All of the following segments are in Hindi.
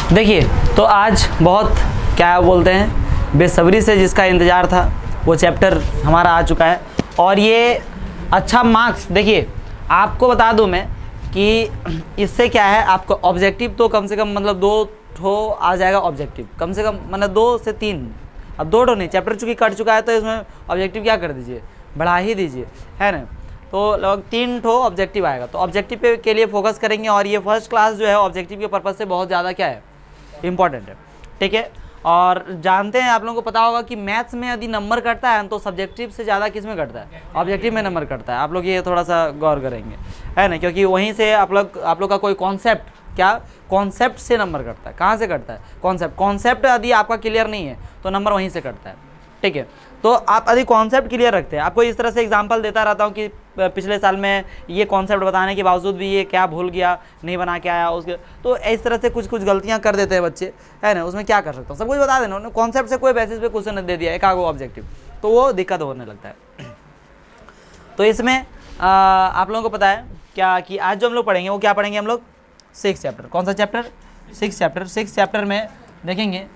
देखिए, तो आज बहुत क्या बोलते हैं बेसब्री से जिसका इंतज़ार था वो चैप्टर हमारा आ चुका है। और ये अच्छा मार्क्स, देखिए आपको बता दूं मैं कि इससे क्या है, आपको ऑब्जेक्टिव तो कम से कम मतलब 2 ठो आ जाएगा ऑब्जेक्टिव, कम से कम मतलब 2 से 3। अब 2 ठो नहीं, चैप्टर चूँकि कट चुका है तो इसमें ऑब्जेक्टिव क्या कर दीजिए, बढ़ा ही दीजिए, है ना। तो लगभग 3 ठो ऑब्जेक्टिव आएगा, तो ऑब्जेक्टिव पे के लिए फोकस करेंगे। और ये फर्स्ट क्लास जो है ऑब्जेक्टिव के पर्पज़ से बहुत ज़्यादा क्या है, इम्पॉर्टेंट है, ठीक है। और जानते हैं, आप लोगों को पता होगा कि मैथ्स में यदि नंबर कटता है तो सब्जेक्टिव से ज़्यादा किस में कटता है, ऑब्जेक्टिव में नंबर कटता है। आप लोग ये थोड़ा सा गौर करेंगे, है ना, क्योंकि वहीं से आप लोग का कोई कॉन्सेप्ट, क्या कॉन्सेप्ट से नंबर कटता है। कहाँ से कटता है, कॉन्सेप्ट यदि आपका क्लियर नहीं है तो नंबर वहीं से कटता है, ठीक है। तो आप यदि कॉन्सेप्ट क्लियर रखते हैं, आपको इस तरह से एग्जांपल देता रहता हूँ कि पिछले साल में ये कॉन्सेप्ट बताने के बावजूद भी ये क्या भूल गया, नहीं बना के आया उसके, तो इस तरह से कुछ गलतियाँ कर देते हैं बच्चे, है ना। उसमें क्या कर सकता हूँ, सब कुछ बता देना, उन्होंने कॉन्सेप्ट से कोई बेसिस पे क्वेश्चन दे दिया, एक आगो ऑब्जेक्टिव, तो वो दिक्कत होने लगता है। तो इसमें आप लोगों को पता है क्या कि आज जो हम लोग पढ़ेंगे वो क्या पढ़ेंगे हम लोग, 6 चैप्टर। कौन सा चैप्टर, 6 चैप्टर में देखेंगे।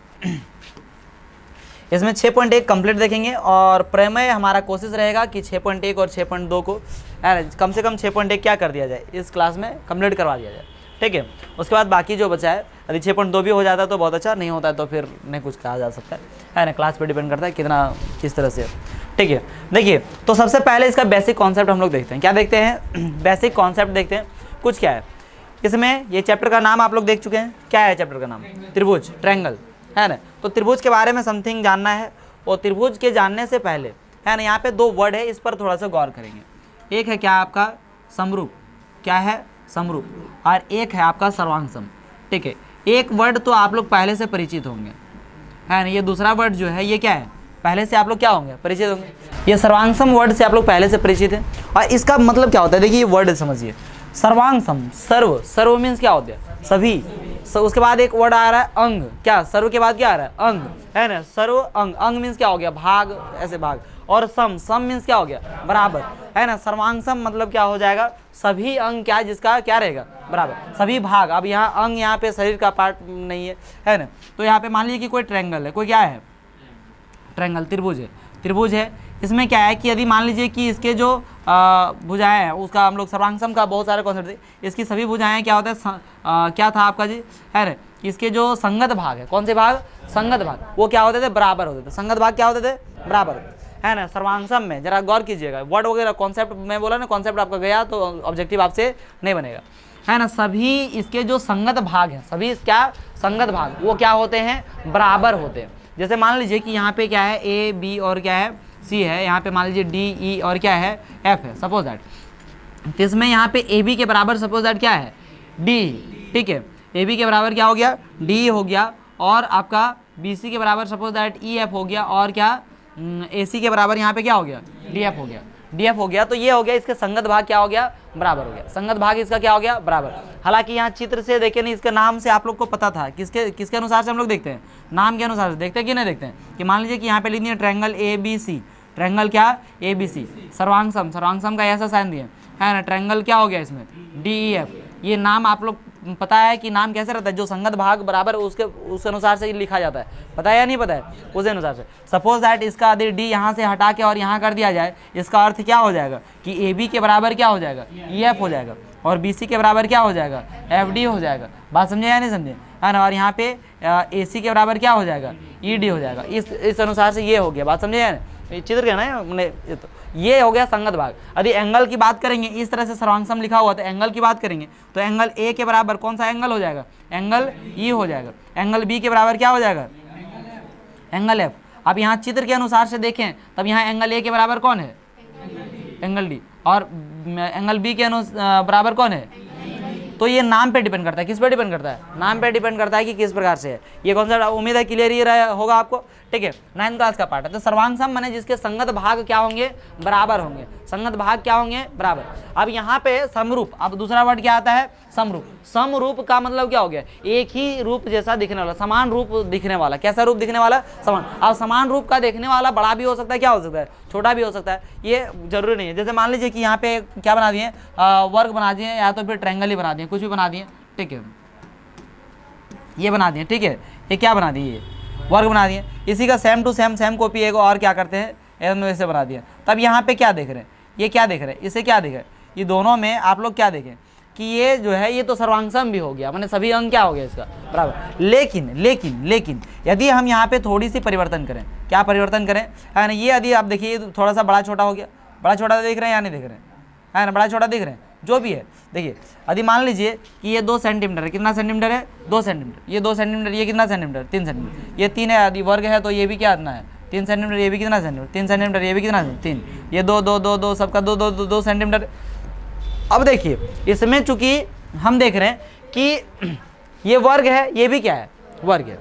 इसमें 6.1 कंप्लीट देखेंगे और प्रमेय हमारा कोशिश रहेगा कि 6.1 और 6.2 को कम से कम 6.1 क्या कर दिया जाए, इस क्लास में कंप्लीट करवा दिया जाए, ठीक है। उसके बाद बाकी जो बचा है, यदि 6.2 भी हो जाता है तो बहुत अच्छा, नहीं होता है तो फिर नहीं कुछ कहा जा सकता है ना। क्लास पे डिपेंड करता है कितना किस तरह से, ठीक है। देखिए, तो सबसे पहले इसका बेसिक कॉन्सेप्ट हम लोग देखते हैं। क्या देखते हैं, बेसिक कॉन्सेप्ट देखते हैं। कुछ क्या है इसमें, ये चैप्टर का नाम आप लोग देख चुके हैं, क्या है चैप्टर का नाम, त्रिभुज, ट्रायंगल, है ना। तो त्रिभुज के बारे में समथिंग जानना है, और त्रिभुज के जानने से पहले, है ना, यहाँ पे 2 वर्ड है, इस पर थोड़ा सा गौर करेंगे। एक है क्या आपका समरूप, क्या है समरूप, और एक है आपका सर्वांगसम, ठीक है। एक वर्ड तो आप लोग पहले से परिचित होंगे, है ना। ये दूसरा वर्ड जो है ये क्या है, पहले से आप लोग क्या होंगे, परिचित होंगे। ये सर्वांगसम वर्ड से आप लोग पहले से परिचित हैं। और इसका मतलब क्या होता है, देखिए ये वर्ड समझिए, सर्वांगसम, सर्व मीन्स क्या होता है, सभी। उसके बाद एक वर्ड आ रहा है अंग, क्या सर्व के बाद क्या आ रहा है, अंग, है ना, सर्व अंग, अंग मीन्स क्या हो गया, भाग, ऐसे भाग। और सम मीन्स क्या हो गया, बराबर, है ना। सर्वांगसम मतलब क्या हो जाएगा, सभी अंग क्या जिसका क्या रहेगा, बराबर, सभी भाग। अब यहाँ अंग यहाँ पे शरीर का पार्ट नहीं है ना। तो यहाँ पे मान लीजिए कि कोई ट्रायंगल है, कोई क्या है, ट्रायंगल, त्रिभुज है। इसमें क्या है कि यदि मान लीजिए कि इसके जो भुजाएं हैं, उसका हम लोग सर्वांगसम का बहुत सारे कॉन्सेप्ट थे। इसकी सभी भुजाएं क्या होता है, क्या था आपका जी, है ना, इसके जो संगत भाग है, कौन से भाग, संगत भाग, वो क्या होते थे, बराबर होते थे। संगत भाग क्या होते थे, बराबर, है ना। सर्वांगसम में जरा गौर कीजिएगा, वर्ड वगैरह कॉन्सेप्ट में बोला ना, कॉन्सेप्ट आपका गया तो ऑब्जेक्टिव आपसे नहीं बनेगा, है ना। सभी इसके जो संगत भाग हैं, सभी क्या संगत भाग, वो क्या होते हैं, बराबर होते हैं। जैसे मान लीजिए कि यहाँ पे क्या है, ए बी और क्या है, सी है। यहाँ पे मान लीजिए डी ई और क्या है, एफ है, सपोज दैट। तो इसमें यहाँ पे ए बी के बराबर सपोज दैट क्या है, डी, ठीक है। ए बी के बराबर क्या हो गया, डी हो गया। और आपका बी सी के बराबर सपोज दैट ई एफ हो गया। और क्या, ए सी के बराबर यहाँ पे क्या हो गया, डी एफ हो गया, डी एफ हो गया। तो ये हो गया, इसके संगत भाग क्या हो गया, बराबर हो गया। संगत भाग इसका क्या हो गया, बराबर। हालांकि यहाँ चित्र से देखे नहीं, इसके नाम से आप लोग को पता था, किसके अनुसार से हम लोग देखते हैं, नाम के अनुसार से देखते हैं कि नहीं देखते हैं। कि मान लीजिए कि यहाँ पे लिख दिए triangle A B C, triangle क्या, ए बी सी। सर्वांगसम का ऐसा साइन दिए, है ना। ट्रायंगल क्या हो गया इसमें, डी ई एफ। ये नाम आप लोग पता है कि नाम कैसे रहता है, जो संगत भाग बराबर उसके अनुसार से लिखा जाता है, पता है या नहीं पता है, उस अनुसार से। सपोज दैट इसका यदि डी यहाँ से हटा के और यहाँ कर दिया जाए, इसका अर्थ क्या हो जाएगा कि ए बी के बराबर क्या हो जाएगा, ई एफ हो जाएगा। और बी सी के बराबर क्या हो जाएगा, एफ डी हो जाएगा। बात समझे या नहीं समझे, है ना। और यहाँ पे ए सी के बराबर क्या हो जाएगा, ई डी हो जाएगा। इस अनुसार से ये हो गया, बात समझे या नहीं। चित्र क्या ना हमने, ये हो गया संगत भाग। यदि एंगल की बात करेंगे, इस तरह से सर्वांगसम लिखा हुआ, तो एंगल की बात करेंगे तो एंगल ए के बराबर कौन सा एंगल हो जाएगा, एंगल ई हो जाएगा। एंगल बी के बराबर क्या हो जाएगा, एंगल एफ। अब यहाँ चित्र के अनुसार से देखें तब यहाँ एंगल ए के बराबर कौन है, एंगल डी। और एंगल बी के बराबर कौन है। तो ये नाम पे डिपेंड करता है, किस पे डिपेंड करता है, नाम पे डिपेंड करता है कि किस प्रकार से है। ये कॉन्सेप्ट उम्मीद है क्लियर ही होगा आपको, ठीक है। 9th क्लास का पार्ट है। तो सर्वांगसम माने जिसके संगत भाग क्या होंगे, बराबर होंगे। संगत भाग क्या होंगे, बराबर। अब यहाँ पे समरूप, अब दूसरा वर्ड क्या आता है, समरूप। समरूप का मतलब क्या हो गया, एक ही रूप जैसा दिखने वाला, समान रूप दिखने वाला। कैसा रूप दिखने वाला, समान। अब समान रूप का देखने वाला बड़ा भी हो सकता है, क्या हो सकता है, छोटा भी हो सकता है, ये जरूरी नहीं है। जैसे मान लीजिए कि यहाँ पे क्या बना दिए, वर्ग बना दिए, या तो फिर ट्रायंगल ही बना दिए, कुछ भी बना दिए, ठीक है। ये बना दिए, ठीक है। ये क्या बना दिए, ये वर्ग बना दिए। इसी का सेम टू सेम कॉपी एक और क्या करते हैं, एकदम ऐसे बना दिया। तब यहाँ पे क्या देख रहे हैं, ये क्या देख रहे हैं, इसे क्या देख रहे हैं, ये दोनों में आप लोग क्या देखें कि ये जो है ये तो सर्वांग भी हो गया, मैंने सभी अंक क्या हो गया इसका बराबर। लेकिन लेकिन लेकिन यदि हम यहाँ पे थोड़ी सी परिवर्तन करें, क्या परिवर्तन करें, है ना, ये यदि आप देखिए थोड़ा सा बड़ा छोटा हो गया, बड़ा छोटा देख रहे हैं या नहीं देख रहे हैं, है ना, बड़ा छोटा देख रहे हैं, जो भी है। देखिए यदि मान लीजिए कि ये 2 सेंटीमीटर है, कितना सेंटीमीटर है, 2 सेंटीमीटर, ये 2 सेंटीमीटर, ये कितना सेंटीमीटर, 3 सेंटीमीटर, ये 3 है, यदि वर्ग है तो ये भी क्या इतना है 3 सेंटीमीटर, ये भी कितना सेंटीमीटर 3 सेंटीमीटर, ये भी कितना 3, ये 2 2 2 2 सबका 2 2 2 2 सेंटीमीटर। अब देखिए इसमें चूंकि हम देख रहे हैं कि ये वर्ग है, ये भी क्या है वर्ग है,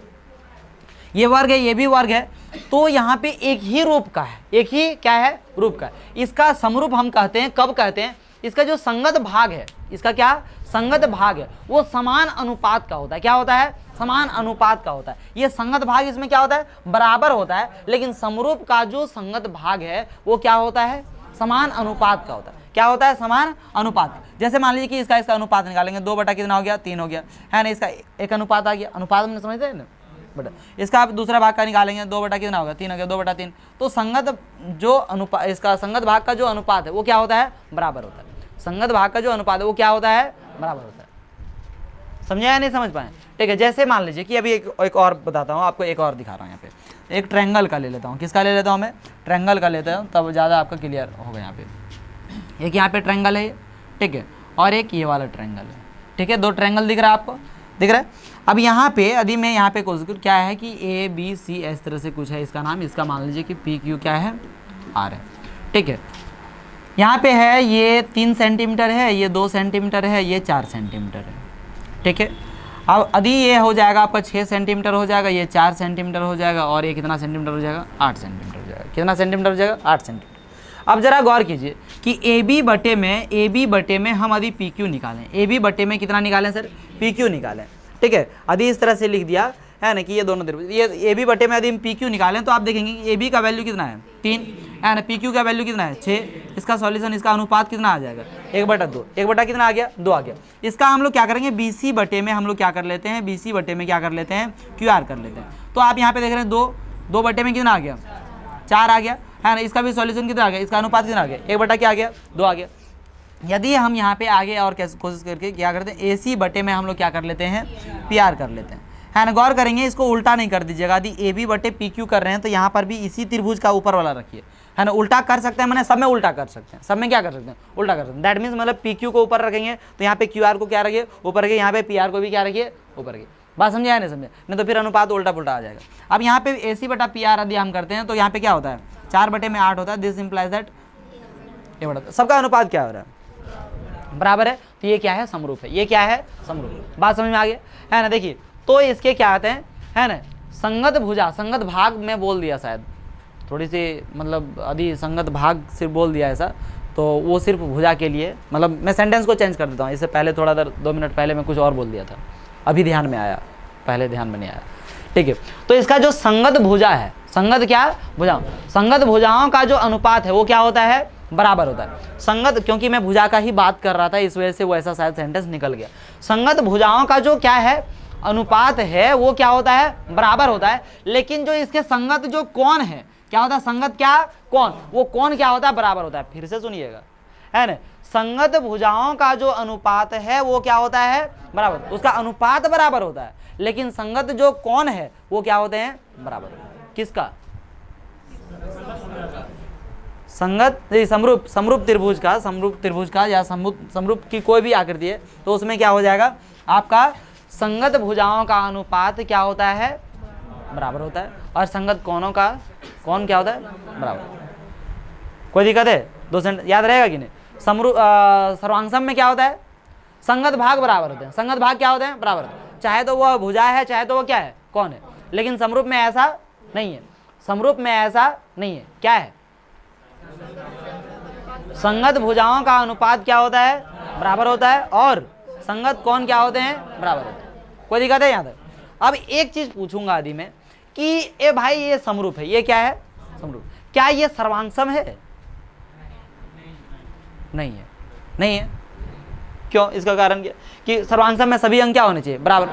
ये वर्ग है, ये भी वर्ग है, तो यहाँ पे एक ही रूप का है, एक ही क्या है रूप का है। इसका समरूप हम कहते हैं, कब कहते हैं, इसका जो संगत भाग है, इसका क्या संगत भाग है वो समान अनुपात का होता है। क्या होता है, समान अनुपात का होता है। ये संगत भाग इसमें क्या होता है, बराबर होता है, लेकिन समरूप का जो संगत भाग है वो क्या होता है, समान अनुपात का होता है। क्या होता है, समान अनुपात। जैसे मान लीजिए कि इसका अनुपात निकालेंगे, 2 बटा कितना हो गया 3 हो गया, है ना, इसका एक अनुपात आ गया, अनुपात में समझते हैं ना बटा। इसका आप दूसरा भाग का निकालेंगे, 2 बटा कितना होगा 3 हो गया, 2 बटा 3। तो संगत जो अनुपात, इसका संगत भाग का जो अनुपात है वो क्या होता है, बराबर होता है। संगत भाग का जो अनुपात है वो क्या होता है, बराबर होता है। समझे या नहीं समझ पाए, ठीक है। जैसे मान लीजिए कि अभी एक और बताता हूँ आपको, एक और दिखा रहा हूँ यहाँ पे, एक ट्रायंगल का ले लेता हूँ। किसका ले लेता हूँ मैं, ट्रायंगल का लेता हूँ, तब ज़्यादा आपका क्लियर होगा। यहाँ पे एक यहाँ पे ट्रायंगल है, ठीक है, और एक ये वाला ट्रायंगल है, ठीक है। 2 ट्रायंगल दिख रहा है आपको, दिख रहा है। अब यहाँ पे यदि मैं यहाँ पे कोशिश करूँ, क्या है कि ABC इस तरह से कुछ है इसका नाम, इसका मान लीजिए कि PQ क्या है R है, ठीक है। यहाँ पे है ये 3 सेंटीमीटर है, ये 2 सेंटीमीटर है, ये 4 सेंटीमीटर है, ठीक है। अब यदि ये हो जाएगा आपका 6 सेंटीमीटर हो जाएगा, ये 4 सेंटीमीटर हो जाएगा, और ये कितना सेंटीमीटर हो जाएगा 8 सेंटीमीटर हो जाएगा। कितना सेंटीमीटर हो जाएगा 8 सेंटीमीटर। अब जरा गौर कीजिए कि AB बटे में हम यदि PQ निकालें, AB बटे में कितना निकालें सर, PQ निकालें, ठीक है। यदि इस तरह से लिख दिया है ना कि ये दोनों त्रिभुज, ये AB बटे में यदि हम PQ निकालें तो आप देखेंगे कि AB का वैल्यू कितना है 3, है ना, PQ का वैल्यू कितना है 6। इसका सॉल्यूशन, इसका अनुपात कितना आ जाएगा 1/2, 1 बटा कितना आ गया 2 आ गया। इसका हम लोग क्या करेंगे, BC बटे में हम लोग क्या कर लेते हैं, BC बटे में क्या कर लेते हैं, QR कर लेते हैं। तो आप यहाँ पे देख रहे हैं 2 बटे में कितना आ गया 4 आ गया, है ना। इसका भी सॉल्यूशन कितना आ गया, इसका अनुपात कितना आ गया 1 बटा क्या आ गया 2 आ गया। यदि हम यहाँ पे आगे और कोशिश करके क्या करते हैं, AC बटे में हम लोग क्या कर लेते हैं, PR कर लेते हैं, है ना। गौर करेंगे, इसको उल्टा नहीं कर दीजिएगा। यदि AB बटे PQ कर रहे हैं तो यहाँ पर भी इसी त्रिभुज का ऊपर वाला रखिए, है ना। उल्टा कर सकते हैं, मैंने सब में उल्टा कर सकते हैं, सब में क्या कर सकते हैं, उल्टा कर सकते हैं। दैट मीन्स मतलब PQ को ऊपर रखेंगे तो यहाँ पे QR को क्या रखिए, ऊपर रखिए, यहाँ पे PR को भी क्या रखिए, ऊपर रखिए। बात समझे या नहीं समझे, नहीं तो फिर अनुपात उल्टा पुल्टा आ जाएगा। अब यहाँ पे AC बटा PR यदि हम करते हैं तो यहाँ पे क्या होता है 4 बटे में 8 होता है। दिस इंप्लाइज दैट ये बड़ा सबका अनुपात क्या हो रहा है, बराबर है। तो ये क्या है, समरूप है। ये क्या है, समरूप। बात समझ में आ गया, है ना। देखिए तो इसके क्या आते हैं, है ना, संगत भुजा, संगत भाग में बोल दिया शायद, थोड़ी सी मतलब यदि संगत भाग सिर्फ बोल दिया ऐसा तो वो सिर्फ भुजा के लिए, मतलब मैं सेंटेंस को चेंज कर देता हूँ। इससे पहले थोड़ा देर 2 मिनट पहले मैं कुछ और बोल दिया था, अभी ध्यान में आया, पहले ध्यान में नहीं आया, ठीक है। तो इसका जो संगत भुजा है, संगत क्या भुजाओं, संगत भुजाओं का जो अनुपात है वो क्या होता है, बराबर होता है। संगत, क्योंकि मैं भुजा का ही बात कर रहा था इस वजह से वो ऐसा शायद सेंटेंस निकल गया। संगत भुजाओं का जो क्या है अनुपात है वो क्या होता है, बराबर होता है। लेकिन जो इसके संगत जो कोण है क्या होता है, संगत क्या कोण, वो कोण क्या होता है, बराबर होता है। फिर से सुनिएगा, है ना, संगत भुजाओं का जो अनुपात है वो क्या होता है, बराबर, उसका अनुपात बराबर होता है। लेकिन संगत जो कोण है वो क्या होते हैं, बराबर होता है। किसका, संगत समरूप, समरूप त्रिभुज का या समरूप की कोई भी आकृति है तो उसमें क्या हो जाएगा आपका, संगत भुजाओं का अनुपात क्या होता है, बराबर होता है। और संगत कोणों का कोण क्या होता है, बराबर। कोई दिक्कत है, 2 सेंटेंस याद रहेगा कि नहीं। समरूप सर्वांगसम में क्या होता है, संगत भाग बराबर होते हैं। संगत भाग क्या होते हैं, बराबर होते हैं। चाहे तो वो भुजा है, चाहे तो वो क्या है, कौन है। लेकिन समरूप में ऐसा नहीं है, समरूप में ऐसा नहीं है। क्या है, संगत भुजाओं का अनुपात क्या होता है, बराबर होता है। और संगत कोण क्या होते हैं, बराबर होते हैं। कोई दिक्कत है यहाँ तक। अब एक चीज पूछूंगा आदि में कि ए भाई ये समरूप है, ये क्या है, समरूप, क्या ये सर्वांगसम है, नहीं है, नहीं है। क्यों, इसका कारण क्या कि सर्वांगसम में सभी अंक क्या होने चाहिए, बराबर।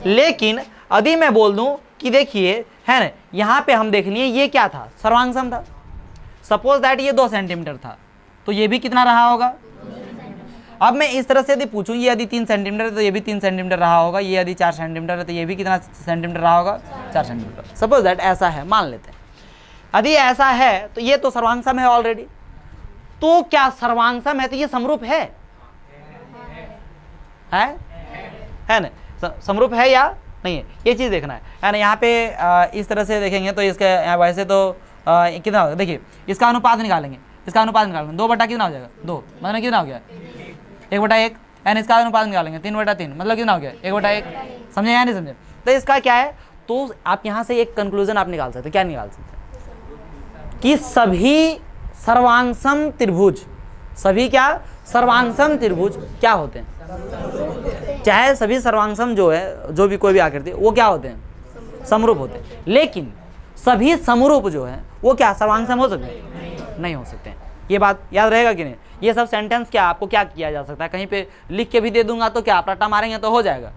लेकिन यदि मैं बोल दूं कि देखिए है ना, यहाँ पे हम देख लिए ये क्या था, सर्वांग सम था। सपोज दैट ये 2 सेंटीमीटर था, तो ये भी कितना रहा होगा। अब मैं इस तरह से यदि पूछूं, ये यदि 3 सेंटीमीटर है तो ये भी 3 सेंटीमीटर रहा होगा, ये यदि 4 सेंटीमीटर है तो ये भी कितना सेंटीमीटर रहा होगा, 4 सेंटीमीटर। सपोज दैट ऐसा है, मान लेते हैं। यदि ऐसा है तो ये तो सर्वांग सम है ऑलरेडी। तो क्या सर्वांग सम है तो ये समरूप है ना, समरूप है या नहीं है, ये चीज़ देखना है ना। यहाँ पे इस तरह से देखेंगे तो इसका वैसे तो कितना होगा, देखिए इसका अनुपात निकालेंगे, इसका अनुपात निकालेंगे 2 बटा कितना हो जाएगा 2, मतलब कितना हो गया 1/1। एंड इसका अनुपात निकालेंगे 3/3, मतलब कितना हो गया 1/1। समझे या नहीं समझे। तो इसका क्या है, तो आप यहाँ से एक कंक्लूजन आप निकाल सकते हैं। क्या निकाल सकते हैं कि सभी सर्वांगसम त्रिभुज, सभी क्या सर्वांगसम त्रिभुज क्या होते हैं, चाहे सभी सर्वांगसम जो है, जो भी कोई भी आकृति, वो क्या होते हैं, समरूप होते हैं। लेकिन सभी समरूप जो है वो क्या सर्वांगसम हो सकते हैं, नहीं हो सकते हैं। ये बात याद रहेगा कि नहीं। ये सब सेंटेंस क्या आपको क्या किया जा सकता है, कहीं पे लिख के भी दे दूंगा तो क्या आप रट्टा मारेंगे तो हो जाएगा,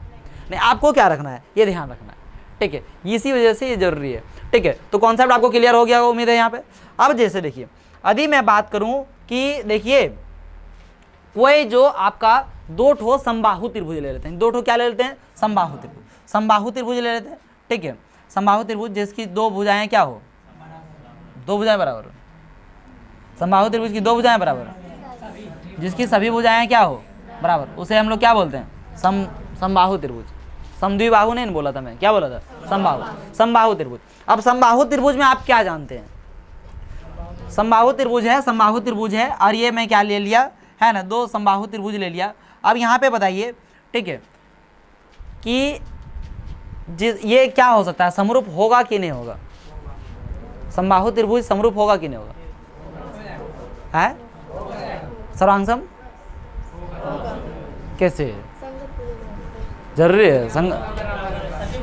नहीं आपको क्या रखना है, ये ध्यान रखना है, ठीक है। इसी वजह से ये जरूरी है, ठीक है। तो कॉन्सेप्ट आपको क्लियर हो गया उम्मीद है यहाँ पे। अब जैसे देखिए, यदि मैं बात करूं कि देखिए कोई जो आपका 2 ठो समबाहु त्रिभुज ले लेते हैं, 2 ठो क्या ले लेते हैं, समबाहु त्रिभुज, समबाहु त्रिभुज ले लेते हैं, ठीक है। समबाहु त्रिभुज जिसकी 2 भुजाएं क्या हो, 2 भुजाएं बराबर, समबाहु त्रिभुज की 2 भुजाएं बराबर, जिसकी सभी भुजाएं क्या हो बराबर, उसे हम लोग क्या बोलते हैं, समबाहु त्रिभुज। समद्विबाहु नहीं बोला था मैं, क्या बोला था, समबाहु त्रिभुज। अब समबाहु त्रिभुज में आप क्या जानते हैं, समबाहु त्रिभुज है, समबाहु त्रिभुज है, और ये मैं क्या ले लिया है ना, 2 समबाहु त्रिभुज ले लिया। अब यहाँ पे बताइए, ठीक है, कि ये क्या हो सकता है, समरूप होगा कि नहीं होगा, समबाहु त्रिभुज समरूप होगा कि नहीं होगा, है सर्वांगसम कैसे, जरूरी है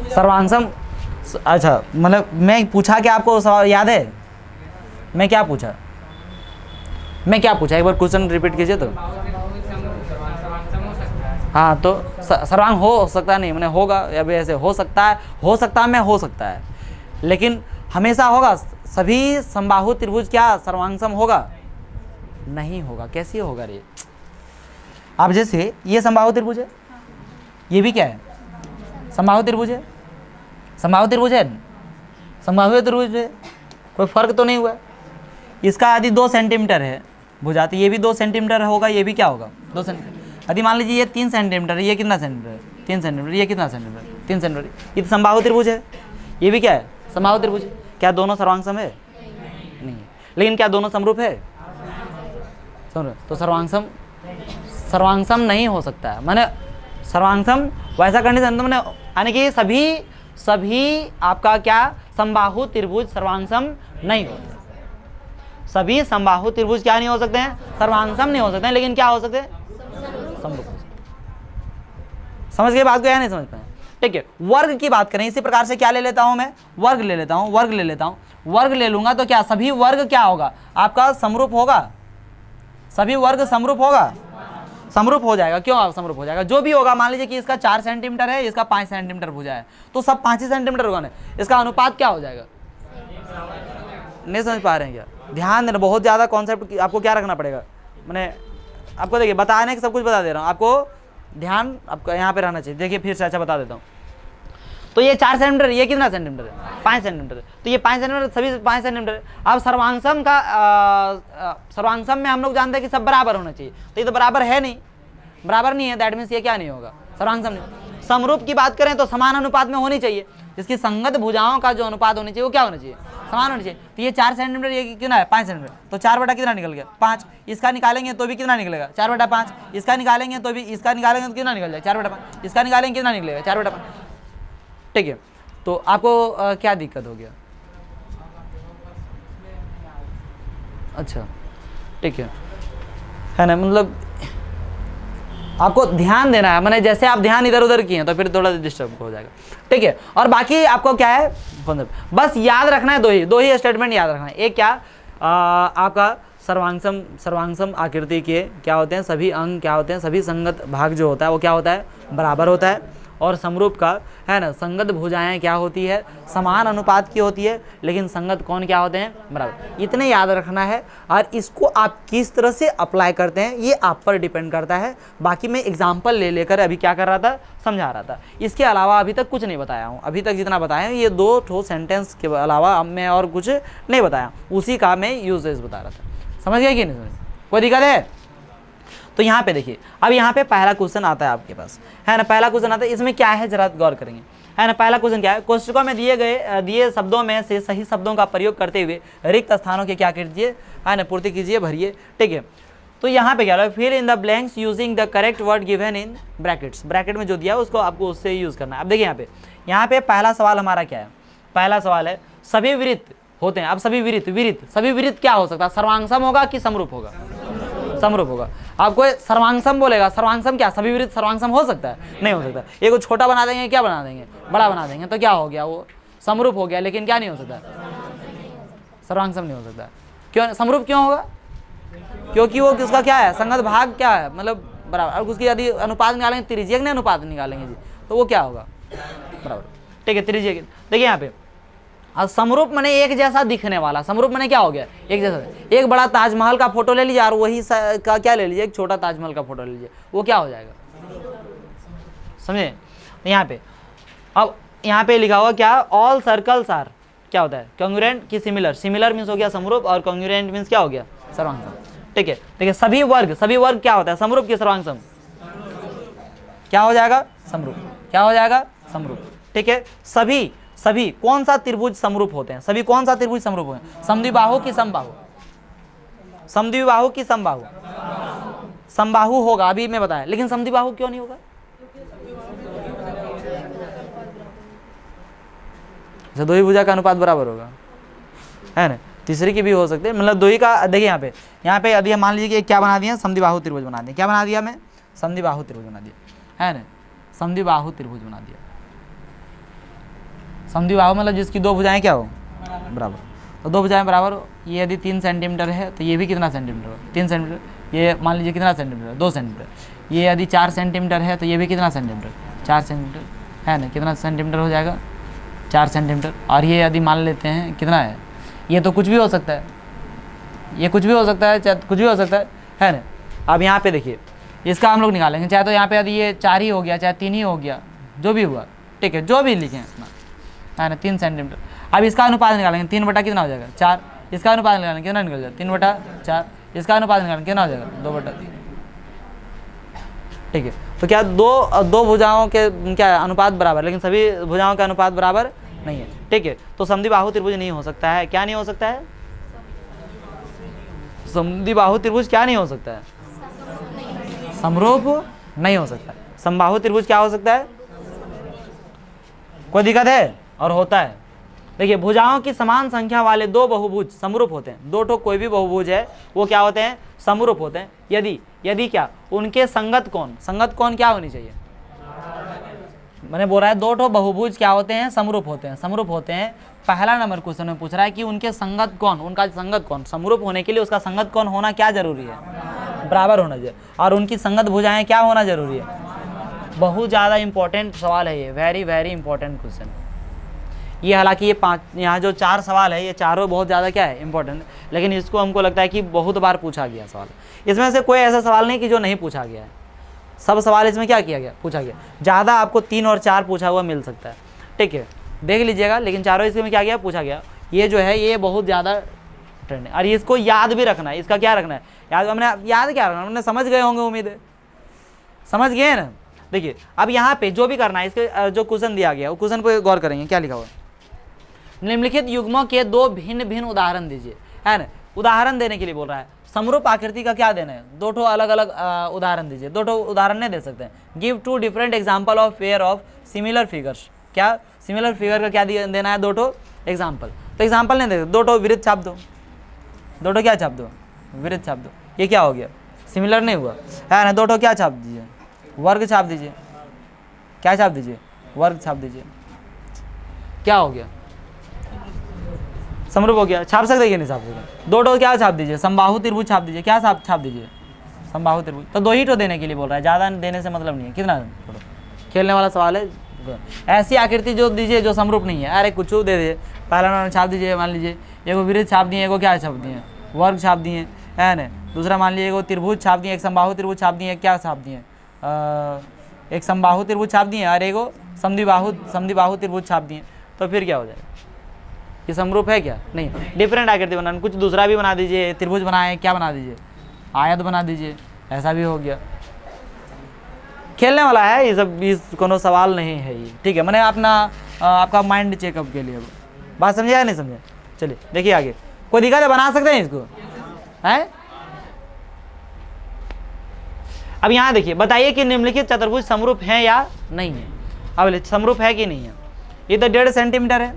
सर्वांगसम। अच्छा, मतलब मैं पूछा क्या आपको सवाल याद है, मैं क्या पूछा, एक बार क्वेश्चन रिपीट कीजिए तो। हाँ, तो सर्वांग हो सकता नहीं, मैंने होगा या भी ऐसे हो सकता है, हो सकता है, लेकिन हमेशा होगा सभी समबाहु त्रिभुज क्या सर्वांगसम होगा, नहीं होगा। कैसे होगा रे। अब जैसे ये समबाहु त्रिभुज है, ये भी क्या है, समबाहु त्रिभुज है, समबाहु त्रिभुज है, समबाहु त्रिभुज है, कोई फर्क तो नहीं हुआ। इसका यदि 2 सेंटीमीटर है भुजा, तो ये भी 2 सेंटीमीटर होगा, ये भी क्या होगा 2 सेंटीमीटर। यदि मान लीजिए ये 3 सेंटीमीटर है, ये कितना सेंटीमीटर है, 3 सेंटीमीटर, ये कितना सेंटीमीटर, 3 सेंटीमीटर। ये तो समबाहु त्रिभुज है, ये भी क्या है, समबाहु त्रिभुज है। क्या दोनों सर्वांगसम है, नहीं है। लेकिन क्या दोनों समरूप है, तो सर्वांगसम नहीं हो सकता है। माने सर्वांगसम वैसा कंडीशन तो मैंने, यानी कि सभी आपका क्या समबाहु त्रिभुज सर्वांगसम नहीं होते, सभी समबाहु त्रिभुज क्या नहीं हो सकते हैं, सर्वांगसम नहीं हो सकते हैं, लेकिन क्या हो सकते हैं, समरूप हो सकते हैं। समझ गए बात को या नहीं समझ पाए, ठीक है। वर्ग की बात करें इसी प्रकार से, क्या ले लेता हूं मैं, वर्ग ले लेता हूं, वर्ग ले लूंगा तो क्या सभी वर्ग क्या होगा आपका समरूप होगा, सभी वर्ग समरूप होगा, समरूप हो जाएगा। क्यों आप समरूप हो जाएगा, जो भी होगा, मान लीजिए कि इसका 4 सेंटीमीटर है, इसका 5 सेंटीमीटर भुजा है, तो सब 5 ही सेंटीमीटर होगा ना, इसका अनुपात क्या हो जाएगा। नहीं समझ पा रहे हैं क्या, ध्यान देना, बहुत ज़्यादा कॉन्सेप्ट आपको क्या रखना पड़ेगा। मैंने आपको देखिए बताने के सब कुछ बता दे रहा हूँ, आपको ध्यान आपको यहाँ पे रहना चाहिए। देखिए फिर से अच्छा बता देता हूँ। तो ये 4 सेंटीमीटर, ये कितना सेंटीमीटर है, 5 सेंटीमीटर, तो ये 5 सेंटीमीटर, सभी 5 सेंटीमीटर। अब सर्वांगसम का सर्वांगसम में हम लोग जानते हैं कि सब बराबर होना चाहिए, तो ये तो बराबर है नहीं, बराबर नहीं है, दैट मीन्स ये क्या नहीं होगा, सर्वांगसम नहीं। समरूप की बात करें तो समान अनुपात में होनी चाहिए, जिसकी संगत भुजाओं का जो अनुपात होनी चाहिए वो क्या होना चाहिए, समान होनी चाहिए। तो ये 4 सेंटीमीटर, ये कितना है 5 सेंटीमीटर, तो 4 बटा कितना निकल गया 5। इसका निकालेंगे तो भी कितना निकलेगा 4/5। इसका निकालेंगे तो भी, इसका निकालेंगे तो कितना निकल जाएगा 4/5। इसका निकालेंगे कितना निकलेगा 4/5, ठीक है। तो आपको क्या दिक्कत हो गया, अच्छा ठीक है ना, मतलब आपको ध्यान देना है, मैंने जैसे आप ध्यान इधर उधर किए तो फिर थोड़ा डिस्टर्ब हो जाएगा, ठीक है। और बाकी आपको क्या है, बस याद रखना है, दो ही स्टेटमेंट याद रखना है। एक क्या आपका सर्वांगसम आकृति के क्या होते हैं, सभी अंग क्या होते हैं, सभी संगत भाग जो होता है वो क्या होता है, बराबर होता है। और समरूप का, है ना, संगत भुजाएं क्या होती है, समान अनुपात की होती है, लेकिन संगत कोण क्या होते हैं, बराबर। इतने याद रखना है, और इसको आप किस तरह से अप्लाई करते हैं ये आप पर डिपेंड करता है। बाकी मैं एग्जाम्पल ले लेकर अभी क्या कर रहा था, समझा रहा था। इसके अलावा अभी तक कुछ नहीं बताया हूँ, अभी तक जितना बताया हूँ ये 2 ठो सेंटेंस के अलावा मैं और कुछ नहीं बताया, उसी का मैं यूजेस बता रहा था। समझ गया कि नहीं समझ, कोई दिक्कत है? तो यहाँ पे देखिए, अब यहाँ पे पहला क्वेश्चन आता है आपके पास, है ना, पहला क्वेश्चन आता है, इसमें क्या है जरा गौर करेंगे, है ना। पहला क्वेश्चन क्या है, कोष्ठकों में दिए शब्दों में से सही शब्दों का प्रयोग करते हुए रिक्त स्थानों के क्या कीजिए, है ना, पूर्ति कीजिए, भरिए, ठीक है। तो यहाँ पे क्या है, fill in the blanks using the correct word given in brackets, bracket में जो दिया उसको आपको उससे यूज करना है। अब देखिए यहाँ पे पहला सवाल हमारा क्या है, पहला सवाल है सभी विरित होते हैं। अब सभी विरित क्या हो सकता है, सर्वांगसम होगा कि समरूप होगा, समरूप होगा। आपको सर्वांगसम बोलेगा, सर्वांगसम क्या, सभी विरुद्ध सर्वांगसम हो सकता है, नहीं हो सकता। ये को छोटा बना देंगे, क्या बना देंगे, बड़ा बना देंगे, तो क्या हो गया, वो समरूप हो गया, लेकिन क्या नहीं हो सकता, सर्वांगसम नहीं हो सकता। क्यों समरूप क्यों होगा, क्योंकि वो किसका क्या है, संगत भाग क्या है, मतलब बराबर। और उसकी यदि अनुपात निकालेंगे, त्रिज्यक ने अनुपात निकालेंगे जी, तो वो क्या होगा, बराबर, ठीक है, त्रिज्यक। देखिए यहाँ पे और समरूप माने एक जैसा दिखने वाला, समरूप माने क्या हो गया, एक जैसा। एक बड़ा ताजमहल का फोटो ले लीजिए और वही का क्या ले लीजिए, एक छोटा ताजमहल का फोटो ले लीजिए, वो क्या हो जाएगा, समझे। यहाँ पे अब यहाँ पे लिखा हुआ क्या, ऑल सर्कल्स आर क्या होता है, कॉन्ग्रुएंट की सिमिलर, सिमिलर मीन्स हो गया समरूप, और कॉन्ग्रुएंट मीन्स क्या हो गया, सर्वांगसम, ठीक है। देखिए सभी वर्ग क्या होता है, समरूप की सर्वांगसम, क्या हो जाएगा, समरूप, क्या हो जाएगा, समरूप, ठीक है। सभी कौन सा त्रिभुज समरूप होते हैं, सभी कौन सा त्रिभुज समरूप होते हैं, समद्विबाहु की समबाहु, समद्विबाहु की समबाहु, समबाहु होगा, अभी मैं बताया, लेकिन समद्विबाहु क्यों नहीं होगा, दो ही भुजा का अनुपात बराबर होगा, है ना। तीसरी की भी हो सकते हैं, मतलब दो ही का। देखिए यहाँ पे यदि मान लीजिए कि क्या बना दिया, समद्विबाहु त्रिभुज बना दिया, क्या बना दिया मैं, समद्विबाहु त्रिभुज बना दिया, है ना, समद्विबाहु त्रिभुज बना दिया। समद्विबाहु मतलब जिसकी दो भुजाएं क्या हो, बराबर। तो दो भुजाएं बराबर हो, ये यदि 3 सेंटीमीटर है तो ये भी कितना सेंटीमीटर हो, 3 सेंटीमीटर। ये मान लीजिए कितना सेंटीमीटर, 2 सेंटीमीटर। ये यदि 4 सेंटीमीटर है तो ये भी कितना सेंटीमीटर, 4 सेंटीमीटर, है ना, कितना सेंटीमीटर हो जाएगा, 4 सेंटीमीटर। और ये यदि मान लेते हैं कितना है, ये तो कुछ भी हो सकता है, ये कुछ भी हो सकता है, चाहे कुछ भी हो सकता है ना। अब यहाँ पे देखिए इसका हम लोग निकालेंगे, चाहे तो यहाँ पे यदि ये 4 ही हो गया, चाहे 3 ही हो गया, जो भी हुआ, ठीक है, जो भी लिखें अपना, है ना, 3 सेंटीमीटर। अब इसका अनुपात निकालेंगे, 3 बटा कितना हो जाएगा, 4। इसका अनुपात निकालेंगे कितना निकल जाएगा, 3 बटा 4। इसका अनुपात निकालेंगे कितना हो जाएगा, 2 बटा 3, ठीक है। तो क्या दो भुजाओं के क्या अनुपात बराबर, लेकिन सभी भुजाओं का अनुपात बराबर नहीं है, ठीक है। तो समद्विबाहु त्रिभुज नहीं हो सकता है, क्या नहीं हो सकता है, समद्विबाहु त्रिभुज क्या नहीं हो सकता है, समरूप नहीं हो सकता। समबाहु त्रिभुज क्या हो सकता है, कोई दिक्कत है, और होता है। देखिए भुजाओं की समान संख्या वाले 2 बहुभुज समरूप होते हैं, 2 ठो कोई भी बहुभुज है वो क्या होते हैं, समरूप होते हैं, यदि क्या उनके संगत कोण क्या होनी चाहिए, मैंने बोल रहा है 2 ठो बहुभुज क्या होते हैं, समरूप होते हैं। पहला नंबर क्वेश्चन में पूछ रहा है कि उनका संगत कोण समरूप होने के लिए उसका संगत कोण होना क्या जरूरी है, बराबर होना चाहिए, और उनकी संगत भुजाएं क्या होना जरूरी है। बहुत ज़्यादा इंपॉर्टेंट सवाल है ये, वेरी इंपॉर्टेंट क्वेश्चन ये। हालांकि ये यहाँ जो 4 सवाल है ये चारों बहुत ज़्यादा क्या है, इंपॉर्टेंट, लेकिन इसको हमको लगता है कि बहुत बार पूछा गया सवाल। इसमें से कोई ऐसा सवाल नहीं कि जो नहीं पूछा गया है, सब सवाल इसमें क्या किया गया, पूछा गया। ज़्यादा आपको 3 और 4 पूछा हुआ मिल सकता है, ठीक है, देख लीजिएगा, लेकिन चारों इसमें क्या गया, पूछा गया। ये जो है ये बहुत ज़्यादा ट्रेंड है, और इसको याद भी रखना है, इसका क्या रखना है, याद क्या रखना, हमने समझ गए होंगे, उम्मीद है समझ गए ना। देखिए अब यहाँ पे जो भी करना है, इसके जो क्वेश्चन दिया गया वो क्वेश्चन पे गौर करेंगे, क्या लिखा हुआ है, निम्नलिखित युग्मों के 2 भिन्न उदाहरण दीजिए, है ना। उदाहरण देने के लिए बोल रहा है, समरूप आकृति का क्या देना है, 2 ठो अलग अलग उदाहरण दीजिए, 2 ठो उदाहरण नहीं दे सकते हैं। Give 2 different example of pair of similar figures, क्या सिमिलर फिगर का क्या देना है, 2 ठो एग्जाम्पल। तो एग्जाम्पल नहीं दे, 2 ठो विरुद्ध छाप दो, 2 ठो क्या छाप दो, विरुद्ध छाप दो। ये क्या हो गया, सिमिलर नहीं हुआ, है ना। 2 ठो क्या छाप दीजिए, वर्ग छाप दीजिए, क्या छाप दीजिए, वर्ग छाप दीजिए, क्या हो गया, समरूप हो गया। छाप सकते कि नहीं छाप सकते, 2 ठो क्या छाप दीजिए, समबाहु त्रिभुज छाप दीजिए, क्या छाप दीजिए, समबाहु त्रिभुज। तो 2 ही ठो देने के लिए बोल रहा है, ज़्यादा देने से मतलब नहीं है, कितना छोड़ो, खेलने वाला सवाल है। ऐसी आकृति जो दीजिए जो समरूप नहीं है। अरे कुछ दे दीजिए, पहला नंबर छाप दीजिए, मान लीजिए एगो वृत्त छाप दिए, एगो क्या छाप दिए, वर्ग छाप दिए, है ना। दूसरा मान लीजिए एगो त्रिभुज छाप दिए, एक समबाहु त्रिभुज छाप दिए, क्या छाप दिए, एक समबाहु त्रिभुज छाप दिए और एगो समद्विबाहु त्रिभुज छाप दिए, तो फिर क्या हो जाएगा? ये समरूप है क्या? नहीं। डिफरेंट आकृति बनाना, कुछ दूसरा भी बना दीजिए, त्रिभुज बनाए, क्या बना दीजिए, आयत बना दीजिए, ऐसा भी हो गया। खेलने वाला है ये सब, इस कोनो सवाल नहीं है ये, ठीक है। मैंने अपना आपका माइंड चेकअप के लिए बात समझे या नहीं समझे? चलिए देखिए आगे, कोई दिक्कत है? बना सकते हैं इसको, है? अब यहाँ देखिए, बताइए कि निम्नलिखित चतुर्भुज समरूप है या नहीं है। अब समरूप है कि नहीं है? ये तो 1.5 सेंटीमीटर है,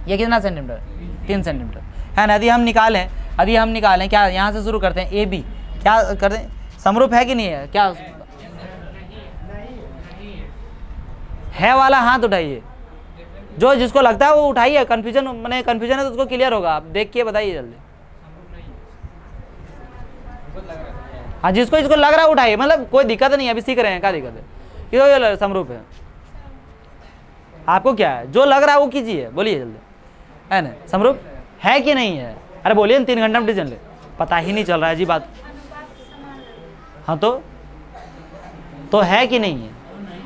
ये कितना सेंटीमीटर? 3 सेंटीमीटर, है ना। यदि हम निकालें क्या, यहाँ से शुरू करते हैं, ए बी, क्या करते हैं, समरूप है कि नहीं है? क्या है वाला हाथ उठाइए, जो जिसको लगता है वो उठाइए। कंफ्यूजन है तो उसको क्लियर होगा, आप देख के बताइए जल्दी। हाँ, जिसको लग रहा है उठाइए, मतलब कोई दिक्कत नहीं है, अभी सीख रहे हैं, क्या दिक्कत है? ये समरूप है, आपको क्या है, जो लग रहा है वो कीजिए, बोलिए जल्दी, है ना। समरूप है कि नहीं है? अरे बोलिए, 3 घंटे में डिसीजन ले, पता ही नहीं चल रहा है जी बात। हाँ तो है कि नहीं है?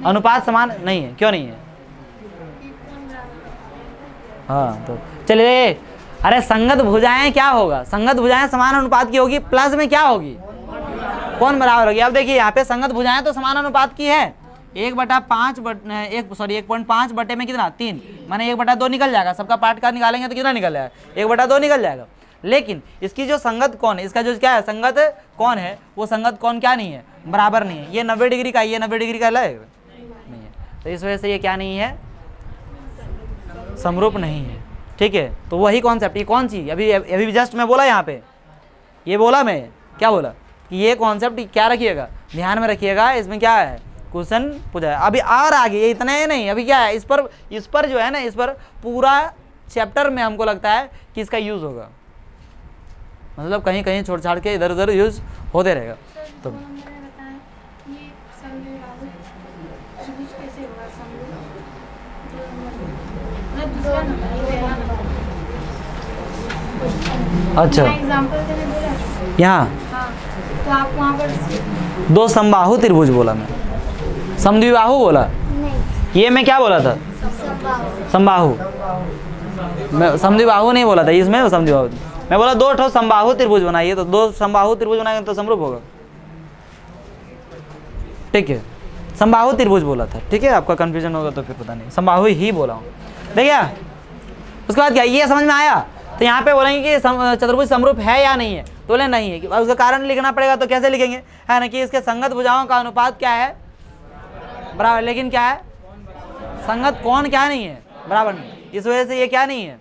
अनुपात समान नहीं है, क्यों नहीं है? हाँ तो चलिए, अरे संगत भुजाएं क्या होगा? संगत भुजाएं समान अनुपात की होगी, प्लस में क्या होगी? कौन बराबर होगी? अब देखिए यहाँ पे संगत भुजाएं तो समान अनुपात की है, 1.5 बटे में कितना? 3, माने 1/2 निकल जाएगा, सबका पार्ट का निकालेंगे तो कितना निकल जाएगा? 1/2 निकल जाएगा। लेकिन इसकी जो संगत कौन है, इसका जो क्या है संगत कौन है, वो संगत कौन क्या नहीं है? बराबर नहीं है। ये 90 डिग्री का, ये 90 डिग्री का नहीं है, तो इस वजह से ये क्या नहीं है? समरूप नहीं है, ठीक है। तो वही कॉन्सेप्ट, ये कौन सी अभी जस्ट मैं बोला, यहाँ पे ये बोला, मैं क्या बोला कि ये कॉन्सेप्ट क्या रखिएगा, ध्यान में रखिएगा। इसमें क्या है? क्वेश्चन पूछा है अभी, और आगे ये इतना ही नहीं, अभी क्या है, इस पर जो है ना, इस पर पूरा चैप्टर में हमको लगता है कि इसका यूज होगा, मतलब कहीं कहीं छोड़ छाड़ के इधर उधर यूज होते रहेगा। तो अच्छा, यहाँ तो आप वहाँ पर 2 समबाहु त्रिभुज बोला, मैं समद्विबाहु बोला, ये मैं क्या बोला था? समबाहु, मैं समद्विबाहु नहीं बोला था, इसमें समद्विबाहु मैं बोला 2 ठो समबाहु त्रिभुज बनाइए, तो 2 समबाहु त्रिभुज बनाएंगे तो समरूप होगा, ठीक है। समबाहु त्रिभुज बोला था, ठीक है। आपका कंफ्यूजन होगा तो फिर पता नहीं, समबाहु ही बोला हूँ, देखिए। उसके बाद क्या, ये समझ में आया? तो यहाँ पे बोलेंगे कि चतुर्भुज समरूप है या नहीं है, तो बोले नहीं है, कि उसका कारण लिखना पड़ेगा, तो कैसे लिखेंगे, है ना, कि इसके संगत भुजाओं का अनुपात क्या है? बराबर। लेकिन क्या है? संगत कौन क्या नहीं है? बराबर नहीं। इस वजह से ये क्या नहीं है?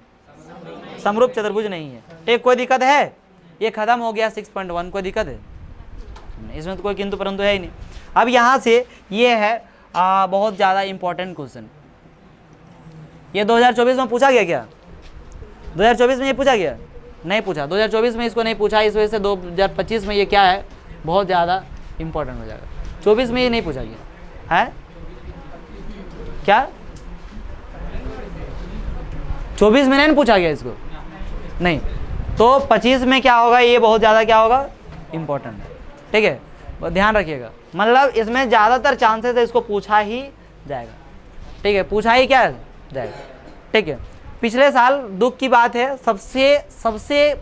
समरूप चतुर्भुज नहीं है, ठीक। कोई दिक्कत है? ये खत्म हो गया 6.1, कोई दिक्कत है? इसमें तो कोई किंतु परंतु है ही नहीं। अब यहाँ से ये है बहुत ज़्यादा इंपॉर्टेंट क्वेश्चन, ये 2024 में पूछा गया क्या? 2024 में ये पूछा गया? नहीं पूछा, 2024 में इसको नहीं पूछा, इस वजह से 2025 में ये क्या है, बहुत ज़्यादा इंपॉर्टेंट हो जाएगा। 24 में ये नहीं पूछा गया है क्या? 24 में नहीं पूछा गया इसको, नहीं। तो 25 में क्या होगा, ये बहुत ज़्यादा क्या होगा, इंपॉर्टेंट है, ठीक है, ध्यान रखिएगा। मतलब इसमें ज़्यादातर चांसेस है इसको पूछा ही जाएगा, ठीक है, पूछा ही क्या जाएगा, ठीक है। पिछले साल दुख की बात है, सबसे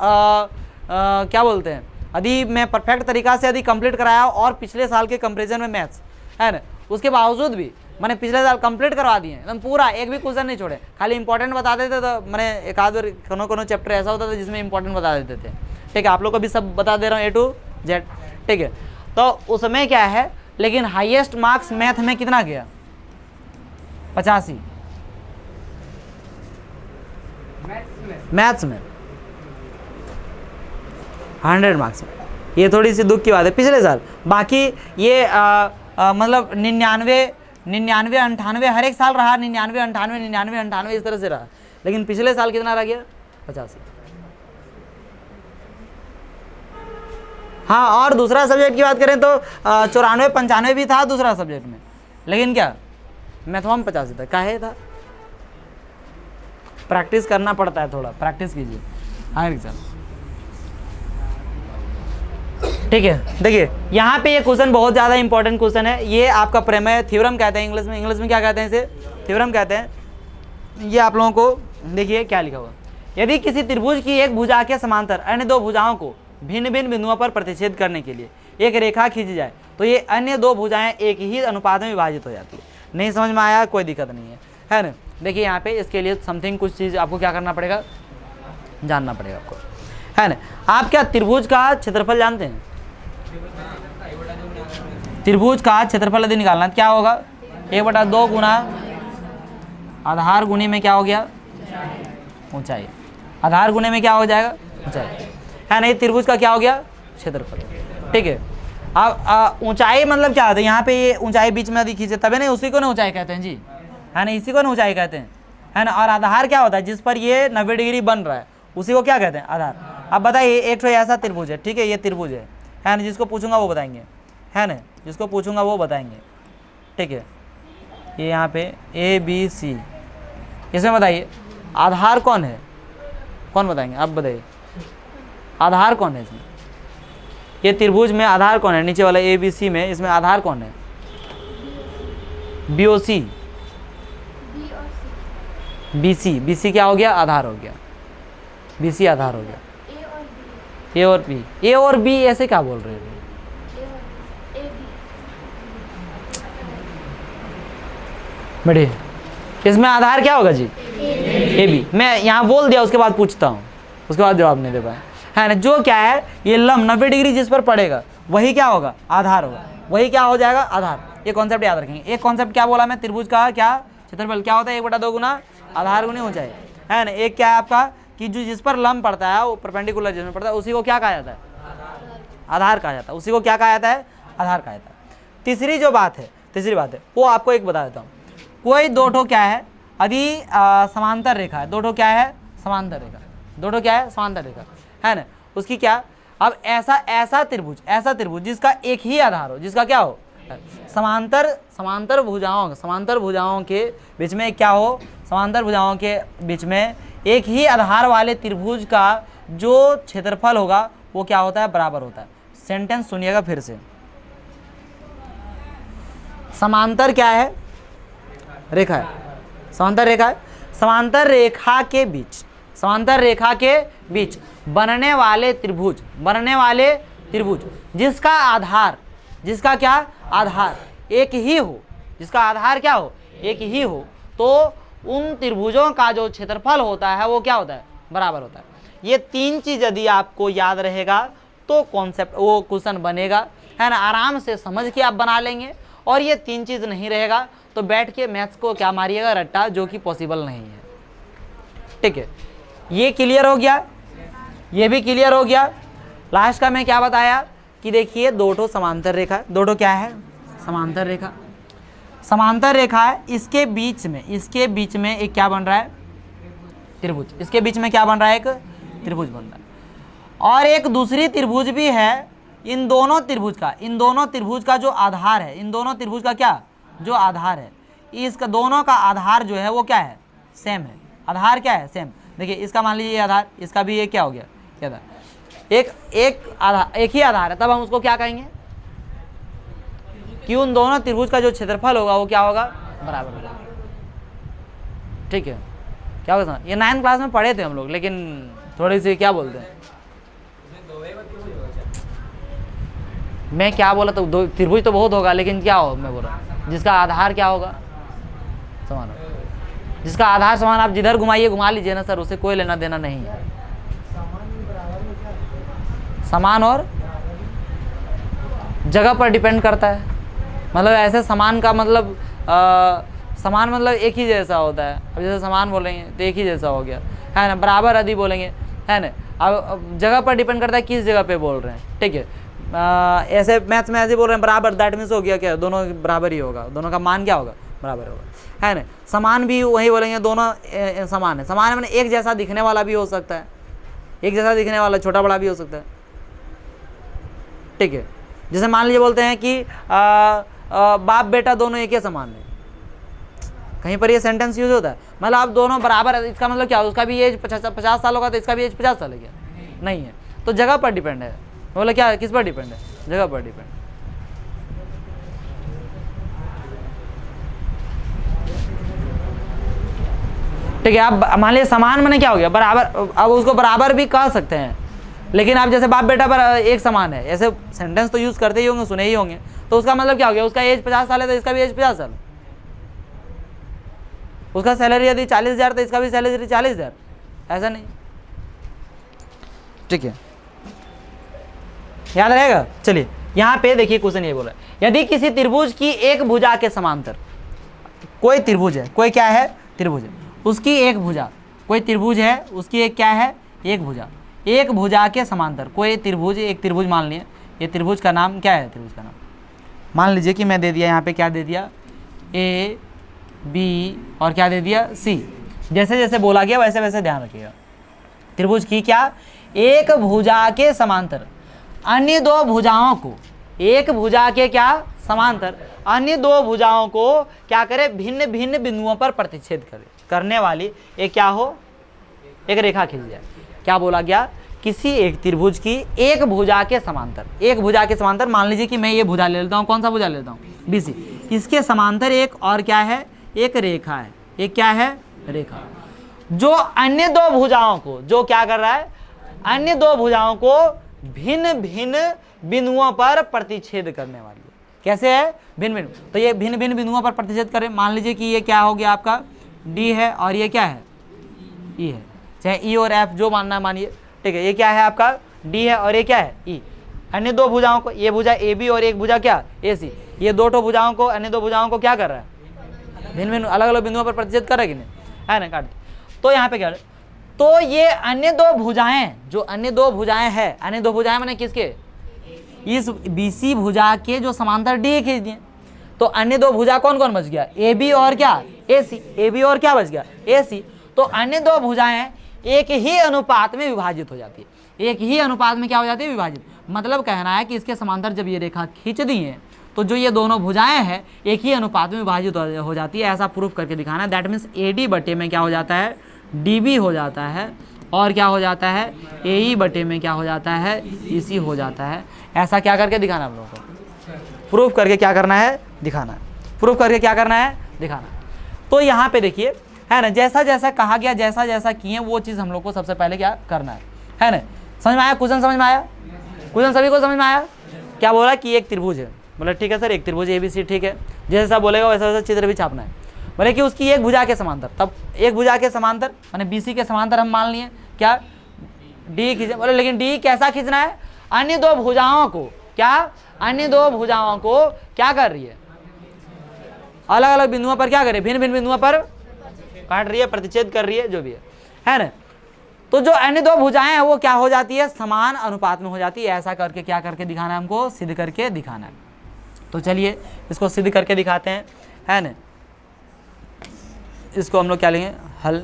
क्या बोलते हैं, यदि मैं परफेक्ट तरीक़ा से यदि कंप्लीट कराया और पिछले साल के कंपैरिजन में मैथ्स, है ना, उसके बावजूद भी मैंने पिछले साल कंप्लीट करवा दिए एकदम पूरा, एक भी क्वेश्चन नहीं छोड़े, खाली इंपॉर्टेंट बता देते। तो मैंने एक आध बार कोनो चैप्टर ऐसा होता था जिसमें इंपॉर्टेंट बता देते थे, ठीक है। आप लोग को भी सब बता दे रहा हूँ A to Z, ठीक है। तो उसमें क्या है, लेकिन हाईएस्ट मार्क्स मैथ में कितना गया? 85 मैथ्स में, 100 मार्क्स में। ये थोड़ी सी दुख की बात है पिछले साल। बाकी ये मतलब 99, 98 हर एक साल रहा, 99, 98, 99, 98 इस तरह से रहा। लेकिन पिछले साल कितना रह गया? 85। हाँ, और दूसरा सब्जेक्ट की बात करें तो 94, 95 भी था दूसरा सब्जेक्ट में, लेकिन क्या मैथवा में 85 था, काहे था? प्रैक्टिस करना पड़ता है, थोड़ा प्रैक्टिस कीजिए। हाँ एग्जाम ठीक है। देखिए यहाँ पे ये क्वेश्चन बहुत ज़्यादा इंपॉर्टेंट क्वेश्चन है। ये आपका प्रमेय थ्योरम कहते हैं इंग्लिश में। इंग्लिश में क्या कहते हैं इसे? थ्योरम कहते हैं। ये आप लोगों को देखिए क्या लिखा हुआ। यदि किसी त्रिभुज की एक भुजा के समांतर अन्य दो भुजाओं को भिन्न भिन्न बिंदुओं पर प्रतिच्छेद करने के लिए एक रेखा खींची जाए तो ये अन्य दो भुजाएं एक ही अनुपात में विभाजित हो जाती है। नहीं समझ में आया? कोई दिक्कत नहीं है ना। देखिए यहाँ पे इसके लिए समथिंग कुछ चीज़ आपको क्या करना पड़ेगा, जानना पड़ेगा आपको, है ना। आप क्या त्रिभुज का क्षेत्रफल जानते हैं? त्रिभुज का क्षेत्रफल यदि निकालना क्या होगा? 1/2 गुना आधार गुणे में क्या हो गया? ऊंचाई। आधार गुणे में क्या हो जाएगा? ऊंचाई, है नहीं। त्रिभुज का क्या हो गया? क्षेत्रफल। ठीक है। अब ऊंचाई मतलब क्या होता है? यहाँ पे ये ऊंचाई बीच में यदि खींचे तभी नहीं, उसी को ना ऊंचाई कहते हैं जी, है ना, इसी को ना ऊंचाई कहते हैं, है ना। और आधार क्या होता है? जिस पर ये 90 डिग्री बन रहा है उसी को क्या कहते हैं? आधार। अब बताइए एक तो ऐसा त्रिभुज है, ठीक है, ये त्रिभुज है ना। जिसको पूछूंगा वो बताएंगे, है ना, जिसको पूछूंगा वो बताएंगे, ठीक है। ये यहाँ पे ABC, इसमें बताइए आधार कौन है? कौन बताएंगे? आप बताइए आधार कौन है इसमें? ये त्रिभुज में आधार कौन है? नीचे वाला ABC में इसमें आधार कौन है? BOC, BC क्या हो गया? आधार हो गया। BC आधार हो गया। A और B, A और B ऐसे क्या बोल रहे हैं? बढ़िया, इसमें आधार क्या होगा जी? AB। मैं यहाँ बोल दिया, उसके बाद पूछता हूँ, उसके बाद जवाब नहीं दे पाए, है ना। जो क्या है ये लंब 90 डिग्री जिस पर पड़ेगा वही क्या होगा? आधार होगा। वही क्या हो जाएगा? आधार। ये कॉन्सेप्ट याद रखेंगे। एक कॉन्सेप्ट क्या बोला मैं? त्रिभुज का क्या क्षेत्रफल क्या होता है? 1/2 गुना आधार गुनी ऊंचाई, है ना। एक क्या है आपका कि जो जिस पर लंब पड़ता है वो परपेंडिकुलर जिसमें पड़ता है उसी को क्या कहा जाता है? आधार कहा जाता है। उसी को क्या कहा जाता है? आधार कहा जाता है। तीसरी जो बात है, तीसरी बात है वो आपको एक बता देता हूँ। कोई दो ठो क्या है? यदि समांतर रेखा है, दो ठो क्या है? समांतर रेखा। दो ठो क्या है? समांतर रेखा, है ना। उसकी क्या? अब ऐसा त्रिभुज जिसका एक ही आधार हो, जिसका क्या हो? समांतर भुजाओं के बीच में क्या हो? समांतर भुजाओं के बीच में एक ही आधार वाले त्रिभुज का जो क्षेत्रफल होगा वो क्या होता है? बराबर होता है। सेंटेंस सुनिएगा फिर से। समांतर क्या है? रेखा है। समांतर रेखा है। समांतर रेखा के बीच बनने वाले त्रिभुज जिसका आधार, जिसका क्या? आधार एक ही हो, जिसका आधार क्या हो? एक ही हो, तो उन त्रिभुजों का जो क्षेत्रफल होता है वो क्या होता है? बराबर होता है। ये तीन चीज यदि आपको याद रहेगा तो कॉन्सेप्ट वो क्वेश्चन बनेगा, है ना। आराम से समझ के आप बना लेंगे। और ये तीन चीज नहीं रहेगा तो बैठ के मैथ्स को क्या मारिएगा? रट्टा, जो कि पॉसिबल नहीं है। ठीक है, ये क्लियर हो गया, ये भी क्लियर हो गया। लास्ट का मैं क्या बताया कि देखिए दो ठो समांतर रेखा, दो ठो क्या है? समांतर रेखा। समांतर रेखा है, इसके बीच में एक क्या बन रहा है? त्रिभुज। इसके बीच में क्या बन रहा है? एक त्रिभुज बन रहा है। और एक दूसरी त्रिभुज भी है। इन दोनों त्रिभुज का जो आधार है, इन दोनों त्रिभुज का क्या जो आधार है, इसका दोनों का आधार जो है वो क्या है? सेम है। आधार क्या है? सेम। देखिए इसका मान लीजिए आधार, इसका भी ये क्या हो गया? क्या था? एक ही आधार है, तब हम उसको क्या कहेंगे कि उन दोनों त्रिभुज का जो क्षेत्रफल होगा वो क्या होगा? बराबर होगा। ठीक है, क्या होगा? ये 9th क्लास में पढ़े थे हम लोग, लेकिन थोड़ी सी क्या बोलते हैं, मैं क्या बोला तो दो त्रिभुज तो बहुत होगा, लेकिन क्या हो मैं बोल रहा हूँ जिसका आधार क्या होगा? समान होगा। जिसका आधार समान, आप जिधर घुमाइए घुमा लीजिए ना सर, उसे कोई लेना देना नहीं है। समान और जगह पर डिपेंड करता है। मतलब ऐसे समान का मतलब समान मतलब एक ही जैसा होता है। अब जैसे समान बोलेंगे तो एक ही जैसा हो गया, है ना। बराबर यदि बोलेंगे, है ना। अब जगह पर डिपेंड करता है किस जगह पे बोल रहे हैं। ठीक है, ऐसे मैथ्स में ऐसे बोल रहे हैं बराबर, दैट मीन्स हो गया क्या? दोनों बराबर ही होगा, दोनों का मान क्या होगा? बराबर होगा, है ना। समान भी वही बोलेंगे, दोनों समान है। समान है मैंने एक जैसा दिखने वाला भी हो सकता है, एक जैसा दिखने वाला छोटा बड़ा भी हो सकता है। ठीक है, जैसे मान लीजिए बोलते हैं कि बाप बेटा दोनों एक ही समान है, कहीं पर ये सेंटेंस यूज होता है। मतलब आप दोनों बराबर है, इसका मतलब क्या, उसका भी एज 50 साल होगा तो इसका भी एज 50 साल है क्या? नहीं है। तो जगह पर डिपेंड है, बोला क्या, किस पर डिपेंड है? जगह पर डिपेंड। ठीक है, आप मान लीजिए समान मैंने क्या हो गया, बराबर। अब उसको बराबर भी कह सकते हैं, लेकिन आप जैसे बाप बेटा पर एक समान है, ऐसे सेंटेंस तो यूज करते ही होंगे, सुने ही होंगे। तो उसका मतलब क्या हो गया, उसका एज 50 साल है तो इसका भी एज 50 साल। उसका सैलरी यदि 40,000 तो इसका भी सैलरी 40,000, ऐसा नहीं। ठीक है, याद रहेगा। चलिए यहाँ पे देखिए क्वेश्चन ये बोला, यदि किसी त्रिभुज की एक भुजा के समांतर, कोई त्रिभुज है, कोई क्या है, त्रिभुज है, उसकी एक भुजा, कोई त्रिभुज है उसकी एक क्या है, एक भुजा, एक भुजा के समांतर कोई त्रिभुज, एक त्रिभुज मान लिए, ये त्रिभुज का नाम क्या है, त्रिभुज का नाम मान लीजिए कि मैं दे दिया यहाँ पे, क्या दे दिया, ए बी और क्या दे दिया, सी। जैसे जैसे बोला गया वैसे वैसे ध्यान रखिएगा। त्रिभुज की क्या, एक भुजा के समांतर अन्य दो भुजाओं को, एक भुजा के क्या समांतर अन्य दो भुजाओं को क्या करे, भिन्न भिन्न बिंदुओं पर प्रतिच्छेद करे, करने वाली एक क्या हो, एक रेखा खींच जाए। क्या बोला गया, किसी एक त्रिभुज की एक भुजा के समांतर, एक भुजा के समांतर मान लीजिए कि मैं ये भुजा ले लेता हूँ, कौन सा भुजा ले लेता हूँ, बीसी, इसके समांतर एक और क्या है, एक रेखा है, एक क्या है, रेखा, जो अन्य दो भुजाओं को, जो क्या कर रहा है, अन्य दो भुजाओं को भिन्न भिन्न बिंदुओं पर प्रतिच्छेद करने वाली है। कैसे है, भिन्न भिन्न, तो ये भिन्न भिन्न बिंदुओं पर प्रतिच्छेद करें। मान लीजिए कि ये क्या हो गया आपका, डी है और ये क्या है, ई है, चाहे ई और एफ जो मानना है मानिए। ठीक है, ये क्या है आपका, डी है और ये क्या है, ई। अन्य दो भुजाओं को, ये भुजा ए बी और एक भुजा क्या, ए सी, ये दो ठो भुजाओं को, अन्य दो भुजाओं को क्या कर रहा है, भिन्न भिन्न अलग अलग बिंदुओं पर प्रतिच्छेद कर रहा है कि नहीं, है ना, काट। तो यहाँ पे क्या, तो ये अन्य दो भुजाएं, जो अन्य दो भुजाएं हैं, अन्य दो भुजाएं मैंने किसके, इस बीसी भुजा के जो समांतर डी खींच दिए। तो अन्य दो भुजा कौन कौन बच गया, ए बी और क्या, ए सी, ए बी और क्या बच गया, ए सी। तो अन्य दो भुजाएं एक ही अनुपात में विभाजित हो जाती है, एक ही अनुपात में क्या हो जाती है, विभाजित। मतलब कहना है कि इसके समांतर जब ये रेखा खींच दी है तो जो ये दोनों भुजाएं हैं एक ही अनुपात में विभाजित हो जाती है, ऐसा प्रूफ करके दिखाना है। दैट मीन्स ए डी बटे में क्या हो जाता है, डी बी हो जाता है, और क्या हो जाता है, ए ई बटे में क्या हो जाता है, ई सी हो जाता है। ऐसा क्या करके दिखाना है हम लोगों को, प्रूफ करके क्या करना है, दिखाना है, प्रूफ करके क्या करना है, दिखाना है। तो यहाँ पे देखिए, है ना, जैसा जैसा कहा गया, जैसा जैसा किए वो चीज़ हम लोग को सबसे पहले क्या करना है ना। समझ में आया, क्वेश्चन समझ में आया, क्वेश्चन सभी को समझ में आया। क्या बोला कि एक त्रिभुज है, बोला ठीक है सर, एक त्रिभुज ए बी सी, ठीक है, जैसा बोलेगा वैसा वैसा चित्र भी छापना है। बोले कि उसकी एक भुजा के समांतर, तब एक भुजा के समांतर माने बीसी के समांतर हम मान लिए क्या, डी खींचे। बोले लेकिन डी कैसा खींचना है, अन्य दो भुजाओं को, क्या, अन्य दो भुजाओं को क्या कर रही है, अलग अलग बिंदुओं पर क्या करे, भिन्न भिन्न बिंदुओं पर काट रही है, प्रतिच्छेद कर रही है, जो भी है ना। तो जो अन्य दो भुजाएं हैं वो क्या हो जाती है, समान अनुपात में हो जाती है। ऐसा करके क्या करके दिखाना है हमको, सिद्ध करके दिखाना है। तो चलिए इसको सिद्ध करके दिखाते हैं, है ना। इसको हम लोग क्या लेंगे, हल,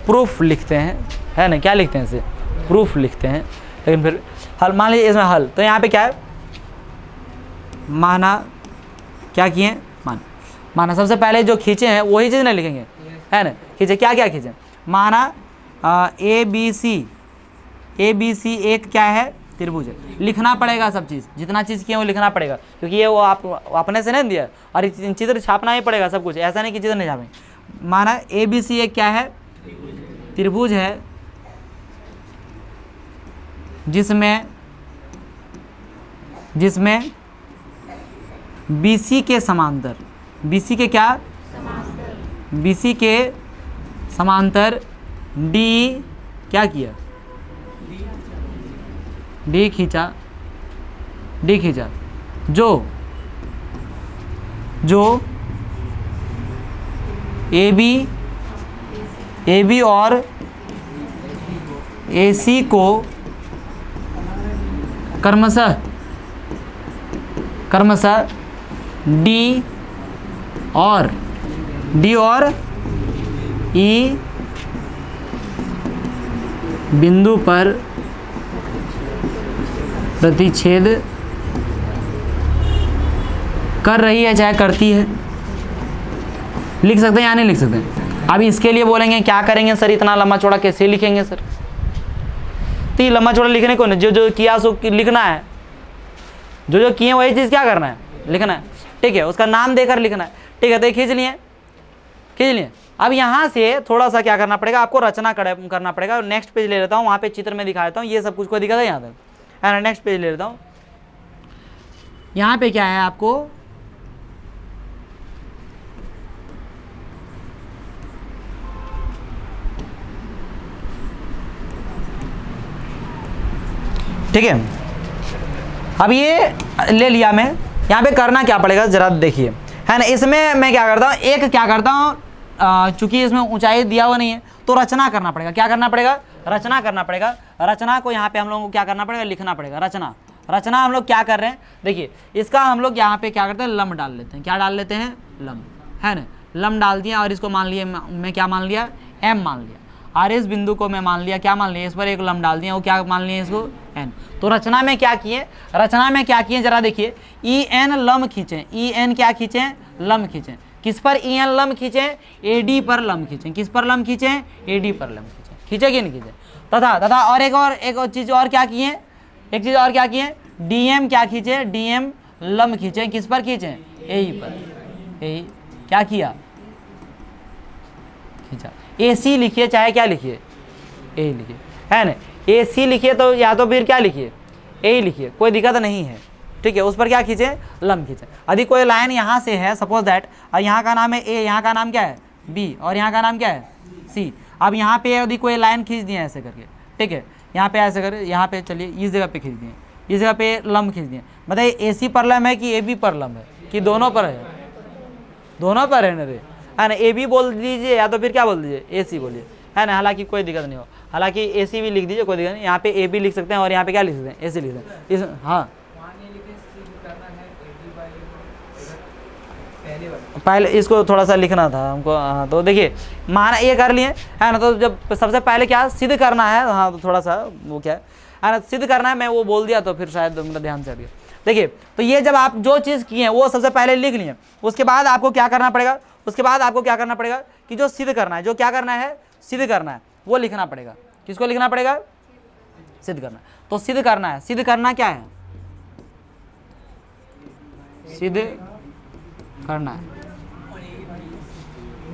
प्रूफ लिखते हैं, है ना, क्या लिखते हैं इसे, प्रूफ लिखते हैं, लेकिन फिर हल मान लीजिए इसमें हल। तो यहाँ पे क्या है, माना, क्या किए, माना सबसे पहले जो खींचे हैं वही चीज़ नहीं लिखेंगे, है ना। खींचे क्या क्या खींचे, माना ए बी सी एक क्या है, त्रिभुज है। लिखना पड़ेगा सब चीज़, जितना चीज़ किए वो लिखना पड़ेगा, क्योंकि ये वो आप अपने से नहीं दिया, और चित्र छापना ही पड़ेगा सब कुछ, ऐसा नहीं कि चित्र नहीं छापेंगे। माना ए बी सी एक क्या है, त्रिभुज है, जिसमें बीसी के समांतर, बीसी के क्या, बीसी के समांतर डी क्या किया, डी खींचा, जो ए बी और ए सी को क्रमशः डी और ई बिंदु पर प्रतिच्छेद कर रही है चाहे करती है, लिख सकते हैं या नहीं लिख सकते? अभी इसके लिए बोलेंगे क्या करेंगे सर, इतना लंबा चौड़ा कैसे लिखेंगे सर? तो ये लंबा चौड़ा लिखने को नहीं, जो जो किया सो लिखना है, जो जो किए वही चीज़ क्या करना है, लिखना है। ठीक है, उसका नाम देकर लिखना है। ठीक है, तो ये खींच लिए। अब यहाँ से थोड़ा सा क्या करना पड़ेगा आपको, रचना करना पड़ेगा। नेक्स्ट पेज ले लेता हूँ, वहाँ पे चित्र में दिखा देता हूँ, ये सब कुछ को दिखा था यहाँ तक है ना। नेक्स्ट पेज ले लेता हूँ, यहाँ पे क्या है आपको, ठीक है। अब ये ले लिया मैं, यहाँ पे करना क्या पड़ेगा जरा देखिए, है ना। इसमें मैं क्या करता हूँ, एक क्या करता हूँ, चूंकि इसमें ऊंचाई दिया हुआ नहीं है तो रचना करना पड़ेगा। क्या करना पड़ेगा, रचना करना पड़ेगा। रचना को यहाँ पे हम लोगों को क्या करना पड़ेगा, लिखना पड़ेगा। रचना हम लोग क्या कर रहे हैं, देखिए इसका हम लोग यहाँ पे क्या करते हैं, लम डाल लेते हैं। क्या डाल लेते हैं, लम, है ना। लम डाल दिया और इसको मान लिया मैं, क्या मान लिया, एम मान लिया। और इस बिंदु को मैं मान लिया, क्या मान लिया, इस पर एक लम डाल दिया, वो क्या मान लिया इसको, एन। तो रचना में क्या किए, जरा देखिए, ई एन लम खींचें, ई एन क्या खींचें, लम खींचें। किस पर ई एन लम खींचें, ए डी पर लम खींचें। किस पर लम खींचें, ए डी पर लम खींचें। खींचे कि नहीं खींचे? तथा और एक चीज़ और क्या किए, डी एम क्या खींचे, डी एम लम खींचें। किस पर खींचें, ए ई पर। ए क्या किया, खींचा। ए सी लिखिए चाहे क्या लिखिए, ए लिखिए, है ना। ए सी लिखिए तो या तो फिर क्या लिखिए, ए लिखिए, कोई दिक्कत नहीं है। ठीक है, उस पर क्या खींचे, लम खींचे। यदि कोई लाइन यहाँ से है, सपोज दैट, और यहाँ का नाम है ए, यहाँ का नाम क्या है बी, और यहाँ का नाम क्या है सी। अब यहाँ पे यदि कोई लाइन खींच दिए ऐसे करके, ठीक है, यहाँ पे ऐसे करके, यहाँ पे चलिए इस जगह पे खींच दिए, इस जगह पे लम खींच दिए। बताइए ए सी पर लम है कि ए बी पर लम है, कि दोनों पर है, दोनों पर है ना रे, है ना। ए बी बोल दीजिए या तो फिर क्या बोल दीजिए, ए सी बोलिए, है ना। हालांकि कोई दिक्कत नहीं हो, हालांकि ए सी भी लिख दीजिए, कोई दिक्कत नहीं। यहाँ पे ए बी लिख सकते हैं और यहाँ पे क्या लिख सकते हैं, ए सी लिख सकते हैं। हाँ, पहले इसको थोड़ा सा लिखना था हमको। हाँ, तो देखिए माना ये कर लिए, है ना। तो जब सबसे पहले क्या सिद्ध करना है, हाँ, तो थोड़ा सा वो क्या है ना, सिद्ध करना है। मैं वो बोल दिया तो फिर शायद मेरा ध्यान से हट गया। देखिए, तो ये जब आप जो चीज़ किए हैं वो सबसे पहले लिख लिए, उसके बाद आपको क्या करना पड़ेगा, कि जो सिद्ध करना है, जो क्या करना है, सिद्ध करना है, वो लिखना पड़ेगा। किसको लिखना पड़ेगा, सिद्ध करना। तो सिद्ध करना है, सिद्ध करना क्या है, सिद्ध करना है,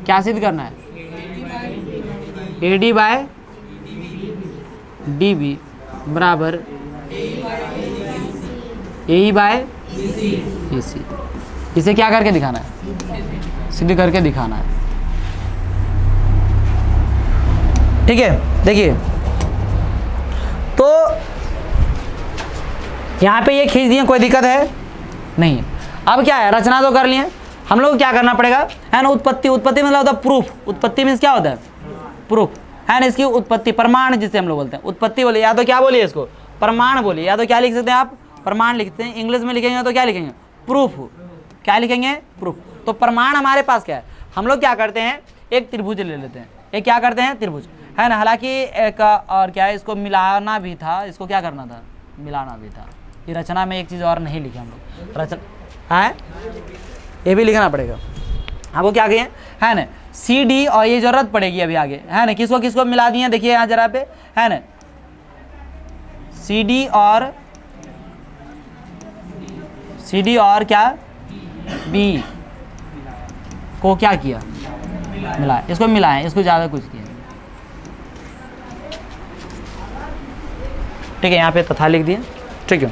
क्या सिद्ध करना है, A D by D B बराबर ए ई बाय ए सी। इसे क्या करके दिखाना है, सिद्ध करके दिखाना है। ठीक है, देखिए तो यहाँ पे ये खींच दिए, कोई दिक्कत है नहीं। अब क्या है, रचना तो कर लिए, हम लोग क्या करना पड़ेगा, है ना। उत्पत्ति मतलब होता है प्रूफ। उत्पत्ति मीन्स क्या होता है, प्रूफ, है ना। इसकी उत्पत्ति, प्रमाण जिसे हम लोग बोलते हैं, उत्पत्ति बोलिए या तो क्या बोलिए इसको, प्रमाण बोलिए, या तो क्या लिख सकते हैं आप, प्रमाण लिखते हैं। इंग्लिश में लिखेंगे तो क्या लिखेंगे, प्रूफ। क्या लिखेंगे, प्रूफ। तो प्रमाण हमारे पास क्या है, हम लोग क्या करते हैं, एक त्रिभुज ले लेते हैं। एक क्या करते हैं, त्रिभुज, है ना। हालांकि एक और क्या है, इसको मिलाना भी था, इसको क्या करना था, मिलाना भी था। ये रचना में एक चीज़ और नहीं लिखे हम लोग, रचना है, ये भी लिखना पड़ेगा आपको। क्या कहें, है ना, सी डी, और ये जरूरत पड़ेगी अभी आगे, है ना। किसको किसको मिला दिए, देखिए यहाँ जरा पे, है ना, सी डी और क्या, बी को क्या किया, मिला, इसको मिलाएं, इसको ज़्यादा कुछ किया। ठीक है, यहाँ पे तथा लिख दिए। ठीक है,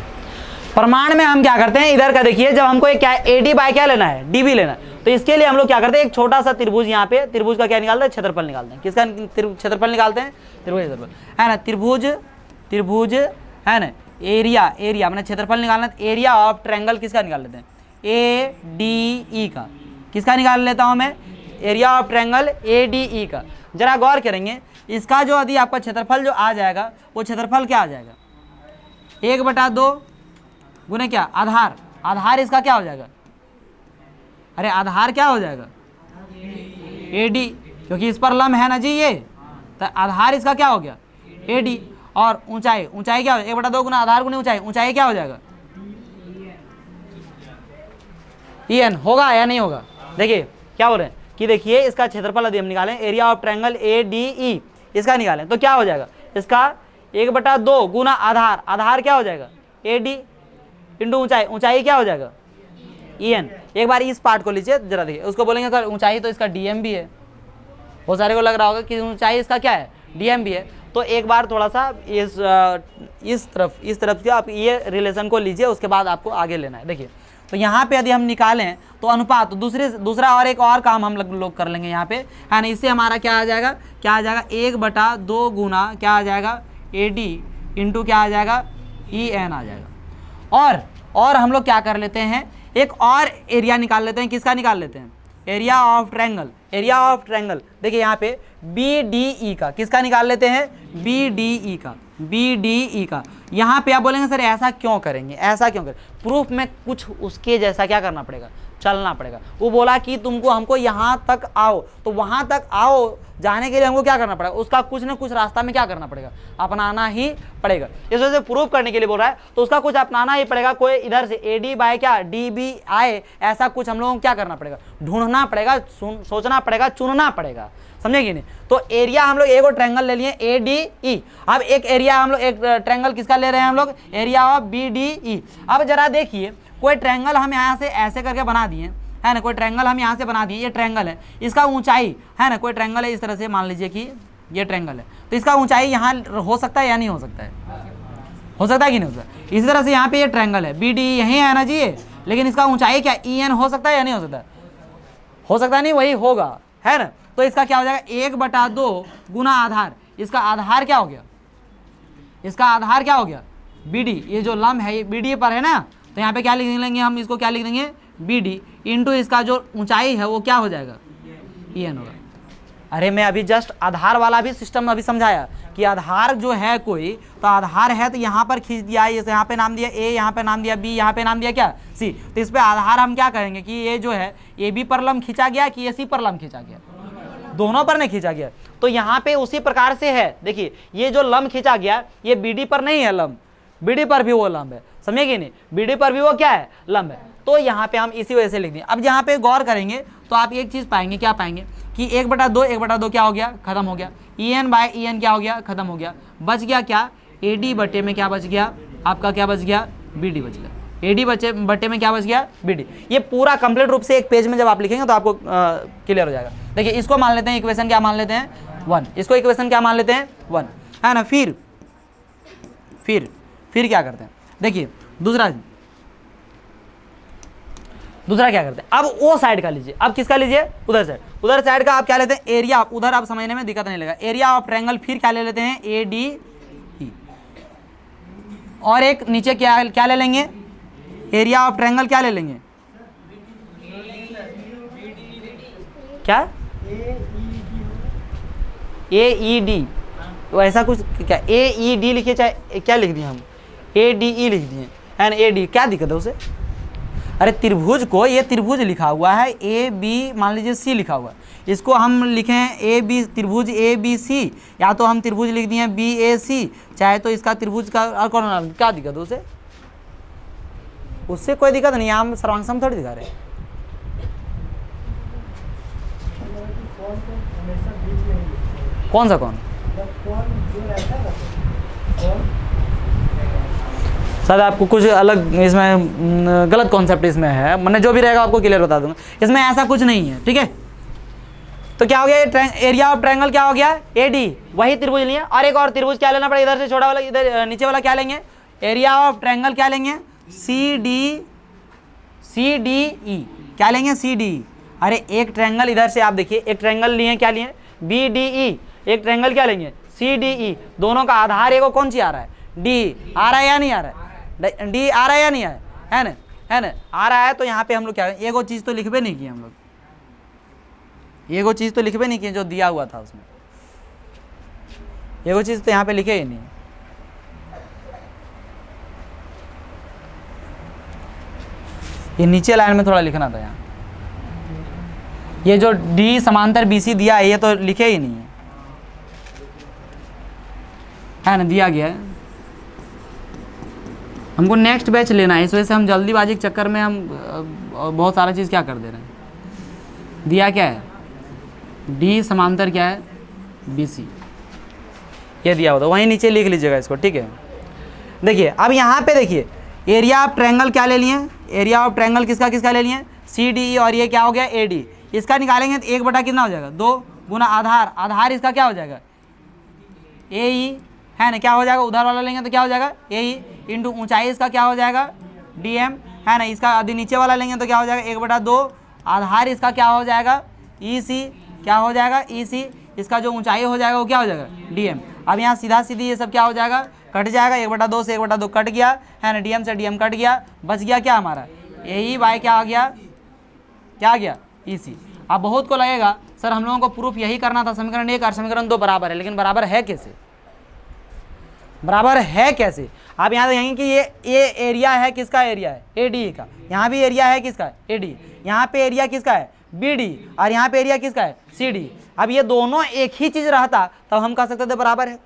प्रमाण में हम क्या करते हैं, इधर का देखिए, जब हमको एक क्या ए डी बाय क्या लेना है, डी बी लेना है, तो इसके लिए हम लोग क्या करते हैं, एक छोटा सा त्रिभुज, यहाँ पे त्रिभुज का क्या निकालते हैं, क्षेत्रफल निकालते हैं। किसका क्षेत्रफल निकालते हैं, त्रिभुज क्षेत्रफल, है ना। त्रिभुज है ना, एरिया मैंने क्षेत्रफल निकालना, एरिया ऑफ ट्रायंगल किसका निकाल लेते हैं, ए डी ई का। किसका निकाल लेता हूँ मैं, area of triangle A D E का। जरा गौर करेंगे, इसका जो यदि आपका क्षेत्रफल जो आ जाएगा, वो क्षेत्रफल क्या आ जाएगा, 1/2 गुने क्या, आधार इसका क्या हो जाएगा, अरे आधार क्या हो जाएगा, ए डी, क्योंकि इस पर लम है ना जी ये, तो आधार इसका क्या हो गया, ए डी। और ऊंचाई क्या हो, 1/2 गुना आधार गुने ऊंचाई क्या हो जाएगा, ई एन होगा या नहीं होगा? देखिए क्या हो रहे हैं कि देखिए इसका क्षेत्रफल यदि हम निकालें, area of triangle A D E, इसका निकालें तो क्या हो जाएगा, इसका 1/2 गुना आधार, आधार क्या हो जाएगा ए डी इंटू ऊंचाई, ऊंचाई क्या हो जाएगा ई एन। एक बार इस पार्ट को लीजिए जरा, देखिए उसको बोलेंगे सर ऊंचाई तो इसका डीएम भी है, बहुत सारे को लग रहा होगा कि ऊंचाई इसका क्या है डीएम भी है। तो एक बार थोड़ा सा इस तरफ से आप ये रिलेशन को लीजिए, उसके बाद आपको आगे लेना है। देखिए तो यहाँ पे यदि हम निकालें तो अनुपात, तो दूसरा और एक और काम हम लोग कर लेंगे यहाँ पे, है ना। इससे हमारा क्या आ जाएगा, 1/2 गुना क्या आ जाएगा ए डी इंटू क्या आ जाएगा ई एन आ जाएगा। और हम लोग क्या कर लेते हैं, एक और एरिया निकाल लेते हैं। किसका निकाल लेते हैं, area of triangle. Area of triangle देखिए यहाँ पे बी डी ई का, किसका निकाल लेते हैं बी डी ई का। यहाँ पे आप बोलेंगे सर ऐसा क्यों करेंगे, ऐसा क्यों करें, प्रूफ में कुछ उसके जैसा क्या करना पड़ेगा, चलना पड़ेगा। वो बोला कि हमको यहाँ तक आओ, तो वहाँ तक आओ जाने के लिए हमको क्या करना पड़ेगा, उसका कुछ ना कुछ रास्ता में क्या करना पड़ेगा, अपनाना ही पड़ेगा। इस वजह से प्रूफ करने के लिए बोल रहा है तो उसका कुछ अपनाना ही पड़ेगा। कोई इधर से ए डी बाय क्या डी बी आए, ऐसा कुछ हम लोगों को क्या करना पड़ेगा, ढूंढना पड़ेगा, सोचना पड़ेगा, चुनना पड़ेगा, समझे कि नहीं। तो एरिया हम लोग एक ट्रायंगल ले लिए ए डी ई। अब एक एरिया हम लोग, एक ट्रायंगल किसका ले रहे हैं हम लोग, area of B D E. अब जरा देखिए कोई ट्रायंगल हम यहाँ से ऐसे करके बना दिए, है ना, कोई ट्रायंगल हम यहाँ से बना दिए, ये ट्रायंगल है, इसका ऊंचाई है ना, कोई ट्रायंगल है इस तरह से, मान लीजिए कि ये ट्रायंगल है, तो इसका ऊंचाई यहाँ हो सकता है या नहीं हो सकता है, हो सकता है कि नहीं हो सकता। इसी तरह से यहाँ पे ये ट्रायंगल है बी डी यहीं है ना जी, लेकिन इसका ऊंचाई क्या ई एन हो सकता है या नहीं हो सकता, हो सकता नहीं, वही होगा, है ना। तो इसका क्या हो जाएगा 1/2 गुना आधार, इसका आधार क्या हो गया, इसका आधार क्या हो गया बी डी, ये जो लंब है ये बी डी पर है ना, तो यहाँ पे क्या लिख लेंगे हम, इसको क्या लिख देंगे बी डी इंटू इसका जो ऊंचाई है वो क्या हो जाएगा ई एन होगा। अरे मैं अभी जस्ट आधार वाला भी सिस्टम अभी समझाया कि आधार जो है कोई, तो आधार है तो यहाँ पर खींच दिया, यहाँ पे नाम दिया ए, यहाँ पे नाम दिया बी, यहाँ पे नाम दिया क्या सी। तो इस पे आधार हम क्या कहेंगे कि ये जो है ए बी पर लंब खींचा गया कि ए सी पर लंब खींचा गया, दोनों पर नहीं खींचा गया। तो यहाँ पे उसी प्रकार से है, देखिए ये जो लंब खींचा गया ये बी डी पर नहीं है लंब, बी डी पर भी वो लंब है, समझे कि नहीं, बी डी पर भी वो क्या है लंब है। तो यहाँ पे हम इसी वजह से लिख दें। अब यहाँ पे गौर करेंगे तो आप एक चीज़ पाएंगे, क्या पाएंगे कि 1/2 क्या हो गया, खत्म हो गया, E N by E N क्या हो गया, खत्म हो गया, बच गया क्या ए डी बटे में क्या बच गया आपका, क्या बच गया बी डी बच गया, ए डी बटे में क्या बच गया बी डी। ये पूरा कंप्लीट रूप से एक पेज में जब आप लिखेंगे तो आपको क्लियर हो जाएगा। देखिए इसको मान लेते हैं इक्वेशन क्या मान लेते हैं 1, इसको इक्वेशन क्या मान लेते हैं 1, है ना। फिर क्या करते हैं, देखिए दूसरा क्या करते हैं, अब वो साइड का लीजिए, अब किसका लीजिए उधर साइड का आप क्या लेते हैं एरिया, उधर आप समझने में दिक्कत नहीं लगेगा, एरिया ऑफ ट्रायंगल। फिर क्या ले लेते हैं ए डी ई, और एक नीचे क्या ले लेंगे एरिया ऑफ ट्रायंगल, क्या ले लेंगे क्या ए ई डी, तो ऐसा कुछ क्या ए ई डी लिखिए, चाहे क्या लिख दिए हम ए डी ई लिख दिए, है ना, ए डी, क्या दिक्कत है उसे। अरे त्रिभुज को, ये त्रिभुज लिखा हुआ है ए बी, मान लीजिए सी लिखा हुआ है, इसको हम लिखें ए बी, त्रिभुज ए बी सी, या तो हम त्रिभुज लिख दिए बी ए सी, चाहे तो इसका त्रिभुज का और कौन, क्या दिक्कत है उससे कोई दिक्कत नहीं, हम सर्वांग थोड़ी दिखा रहे हैं। कौन सा कौन सर, आपको कुछ अलग इसमें गलत कॉन्सेप्ट इसमें है, मैंने जो भी रहेगा आपको क्लियर बता दूंगा, इसमें ऐसा कुछ नहीं है, ठीक है। तो क्या हो गया, एरिया ऑफ ट्रायंगल क्या हो गया ए डी, वही त्रिभुज लिए, और एक और त्रिभुज क्या लेना पड़ेगा, इधर से छोटा वाला, इधर नीचे वाला क्या लेंगे एरिया ऑफ ट्रायंगल, क्या लेंगे सी डी ई, क्या लेंगे सी डी। अरे एक ट्रायंगल इधर से आप देखिए, एक ट्रायंगल लिए, क्या लिए बी डी ई, एक ट्रायंगल क्या लेंगे सी डी ई, दोनों का आधार एगो कौन सी आ रहा है डी, आ रहा है या नहीं आ रहा है, डी आ रहा है या नहीं है ना, आ रहा है। तो यहाँ पे हम लोग क्या है, एगो चीज़ तो लिखबे नहीं किए हम लोग, एगो चीज़ तो लिखबे नहीं किए जो दिया हुआ था उसमें, एगो चीज़ तो यहाँ पे लिखे ही नहीं। ये नीचे लाइन में थोड़ा लिखना था, यहाँ ये जो डी समांतर बी सी दिया है ये तो लिखे ही नहीं है ना, दिया गया है हमको नेक्स्ट बैच लेना है, इस वजह से हम जल्दीबाजी के चक्कर में हम बहुत सारा चीज़ क्या कर दे रहे हैं। दिया क्या है, डी समांतर क्या है, BC, ये दिया होता, वहीं नीचे लिख लीजिएगा इसको, ठीक है। देखिए अब यहाँ पे देखिए एरिया ऑफ ट्रायंगल क्या ले लिए, एरिया ऑफ ट्रायंगल किसका किसका ले लिए, CDE, और ये क्या हो गया AD। इसका निकालेंगे तो 1 बटा कितना हो जाएगा, 2 गुना आधार, आधार इसका क्या हो जाएगा AE, है ना, क्या हो जाएगा, उधार वाला लेंगे तो क्या हो जाएगा AE, इंटू ऊंचाई इसका क्या हो जाएगा DM, है ना, इसका यदि नीचे वाला लेंगे तो क्या हो जाएगा 1/2, आधार इसका क्या हो जाएगा EC, क्या हो जाएगा EC, इसका जो ऊंचाई हो जाएगा वो क्या हो जाएगा DM। अब यहाँ सीधा सीधी ये सब क्या हो जाएगा, कट जाएगा, 1/2 से 1/2 कट गया, है ना, DM से DM कट गया, बच गया क्या हमारा AE बाय क्या आ गया, क्या आ गया EC। अब बहुत को लगेगा सर हम लोगों को प्रूफ यही करना था, समीकरण 1 और समीकरण 2 बराबर है, लेकिन बराबर है कैसे, बराबर है कैसे। आप यहाँ देखेंगे कि ये एरिया है, किसका एरिया है ADE का, यहाँ भी एरिया है किसका AD, यहाँ पे एरिया किसका है BD, और यहाँ पे एरिया किसका है CD। अब ये दोनों एक ही चीज रहता तब हम कह सकते थे बराबर है,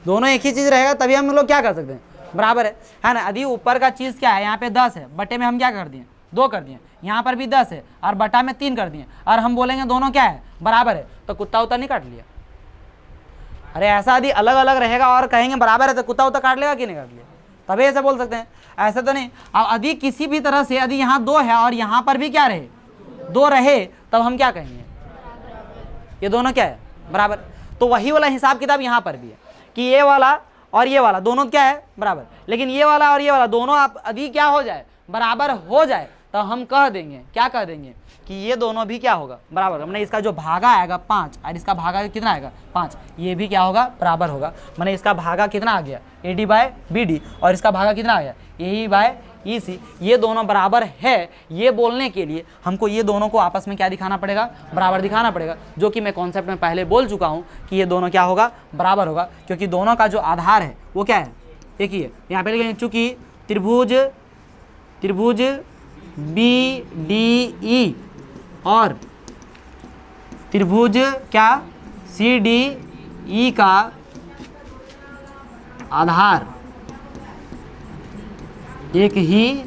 दोनों एक ही चीज रहेगा तभी हम लोग क्या कर सकते हैं बराबर है ना। यदि ऊपर का चीज क्या है, यहाँ पे 10 है, बटे में हम क्या कर दिए 2 कर दिए, यहाँ पर भी 10 है और बटा में 3 कर दिए, और हम बोलेंगे दोनों क्या है बराबर है, तो कुत्ता उता नहीं काट लिया। अरे ऐसा यदि अलग अलग रहेगा और कहेंगे बराबर है तो कुत्ता उता काट लेगा कि नहीं काट लिया, तभी ऐसे बोल सकते हैं, ऐसे तो नहीं। अब यदि किसी भी तरह से यदि यहाँ 2 है और यहाँ पर भी क्या रहे 2 रहे, तब हम क्या कहेंगे ये दोनों क्या है बराबर। तो वही वाला हिसाब किताब यहाँ पर भी है कि ये वाला और ये वाला दोनों क्या है बराबर, लेकिन ये वाला और ये वाला दोनों आप यदि क्या हो जाए बराबर हो जाए तो हम कह देंगे, क्या कह देंगे कि ये दोनों भी क्या होगा बराबर। हमने इसका जो भागा आएगा 5 और इसका भागा कितना आएगा 5, ये भी क्या होगा बराबर होगा। मैंने इसका भागा कितना आ गया AD बाय BD, और इसका भागा कितना आ गया AE बाय EC, ये दोनों बराबर है। ये बोलने के लिए हमको ये दोनों को आपस में क्या दिखाना पड़ेगा बराबर दिखाना पड़ेगा, जो कि मैं कॉन्सेप्ट में पहले बोल चुका हूँ कि ये दोनों क्या होगा बराबर होगा, क्योंकि दोनों का जो आधार है वो क्या है एक ही है। यहाँ पे लिखेंगे चूँकि त्रिभुज BDE और त्रिभुज क्या CDE का आधार एक ही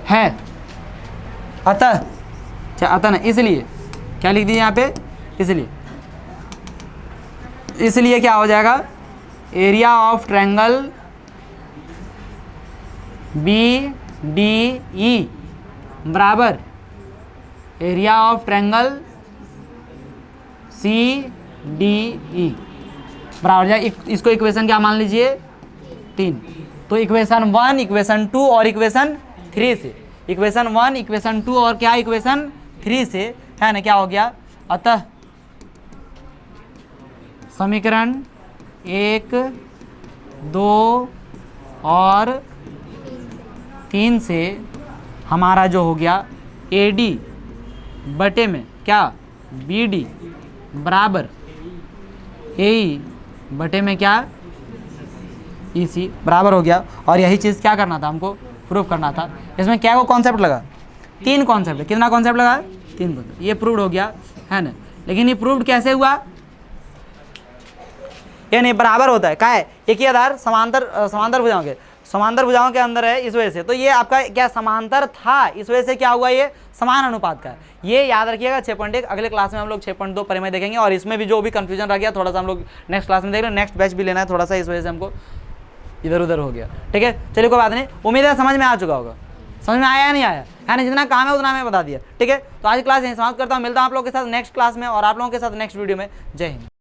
है, अतः ना, इसलिए क्या लिख दिए यहाँ पे, इसलिए क्या हो जाएगा एरिया ऑफ ट्रायंगल BDE बराबर एरिया ऑफ ट्रायंगल CDE बराबर जाए। इसको इक्वेशन क्या मान लीजिए 3। तो इक्वेशन 1, इक्वेशन 2 और इक्वेशन 3 से, इक्वेशन 1, इक्वेशन 2 और क्या इक्वेशन 3 से, है ना, क्या हो गया, अतः समीकरण 1, 2 और 3 से हमारा जो हो गया AD बटे में क्या BD बराबर AE बटे में क्या EC बराबर हो गया। और यही चीज़ क्या करना था हमको प्रूफ करना था। इसमें क्या को कॉन्सेप्ट लगा 3 कॉन्सेप्ट है, कितना कॉन्सेप्ट लगा 3 कॉन्सेप्ट, ये प्रूव्ड हो गया है ना। लेकिन ये प्रूव्ड कैसे हुआ, ये नहीं बराबर होता है, क्या है एक ही आधार समांतर भुजाओं के अंदर है, इस वजह से। तो ये आपका क्या समांतर था, इस वजह से क्या हुआ, ये समान अनुपात का है। ये याद रखिएगा 6.1। अगले क्लास में हम लोग 6.2 परिमेय देखेंगे, और इसमें भी जो भी कंफ्यूजन रह गया थोड़ा सा हम लोग नेक्स्ट क्लास में देख रहे हैं। नेक्स्ट बैच भी लेना है थोड़ा सा, इस वजह से हमको इधर उधर हो गया, ठीक है। चलिए कोई बात नहीं, उम्मीद है समझ में आ चुका होगा, समझ में आया या नहीं आया, है ना। जितना काम है उतना मैं बता दिया, ठीक है। तो आज क्लास यहीं समाप्त करता हूँ, मिलता हूँ आप लोगों के साथ नेक्स्ट क्लास में और आप लोगों के साथ नेक्स्ट वीडियो में। जय हिंद।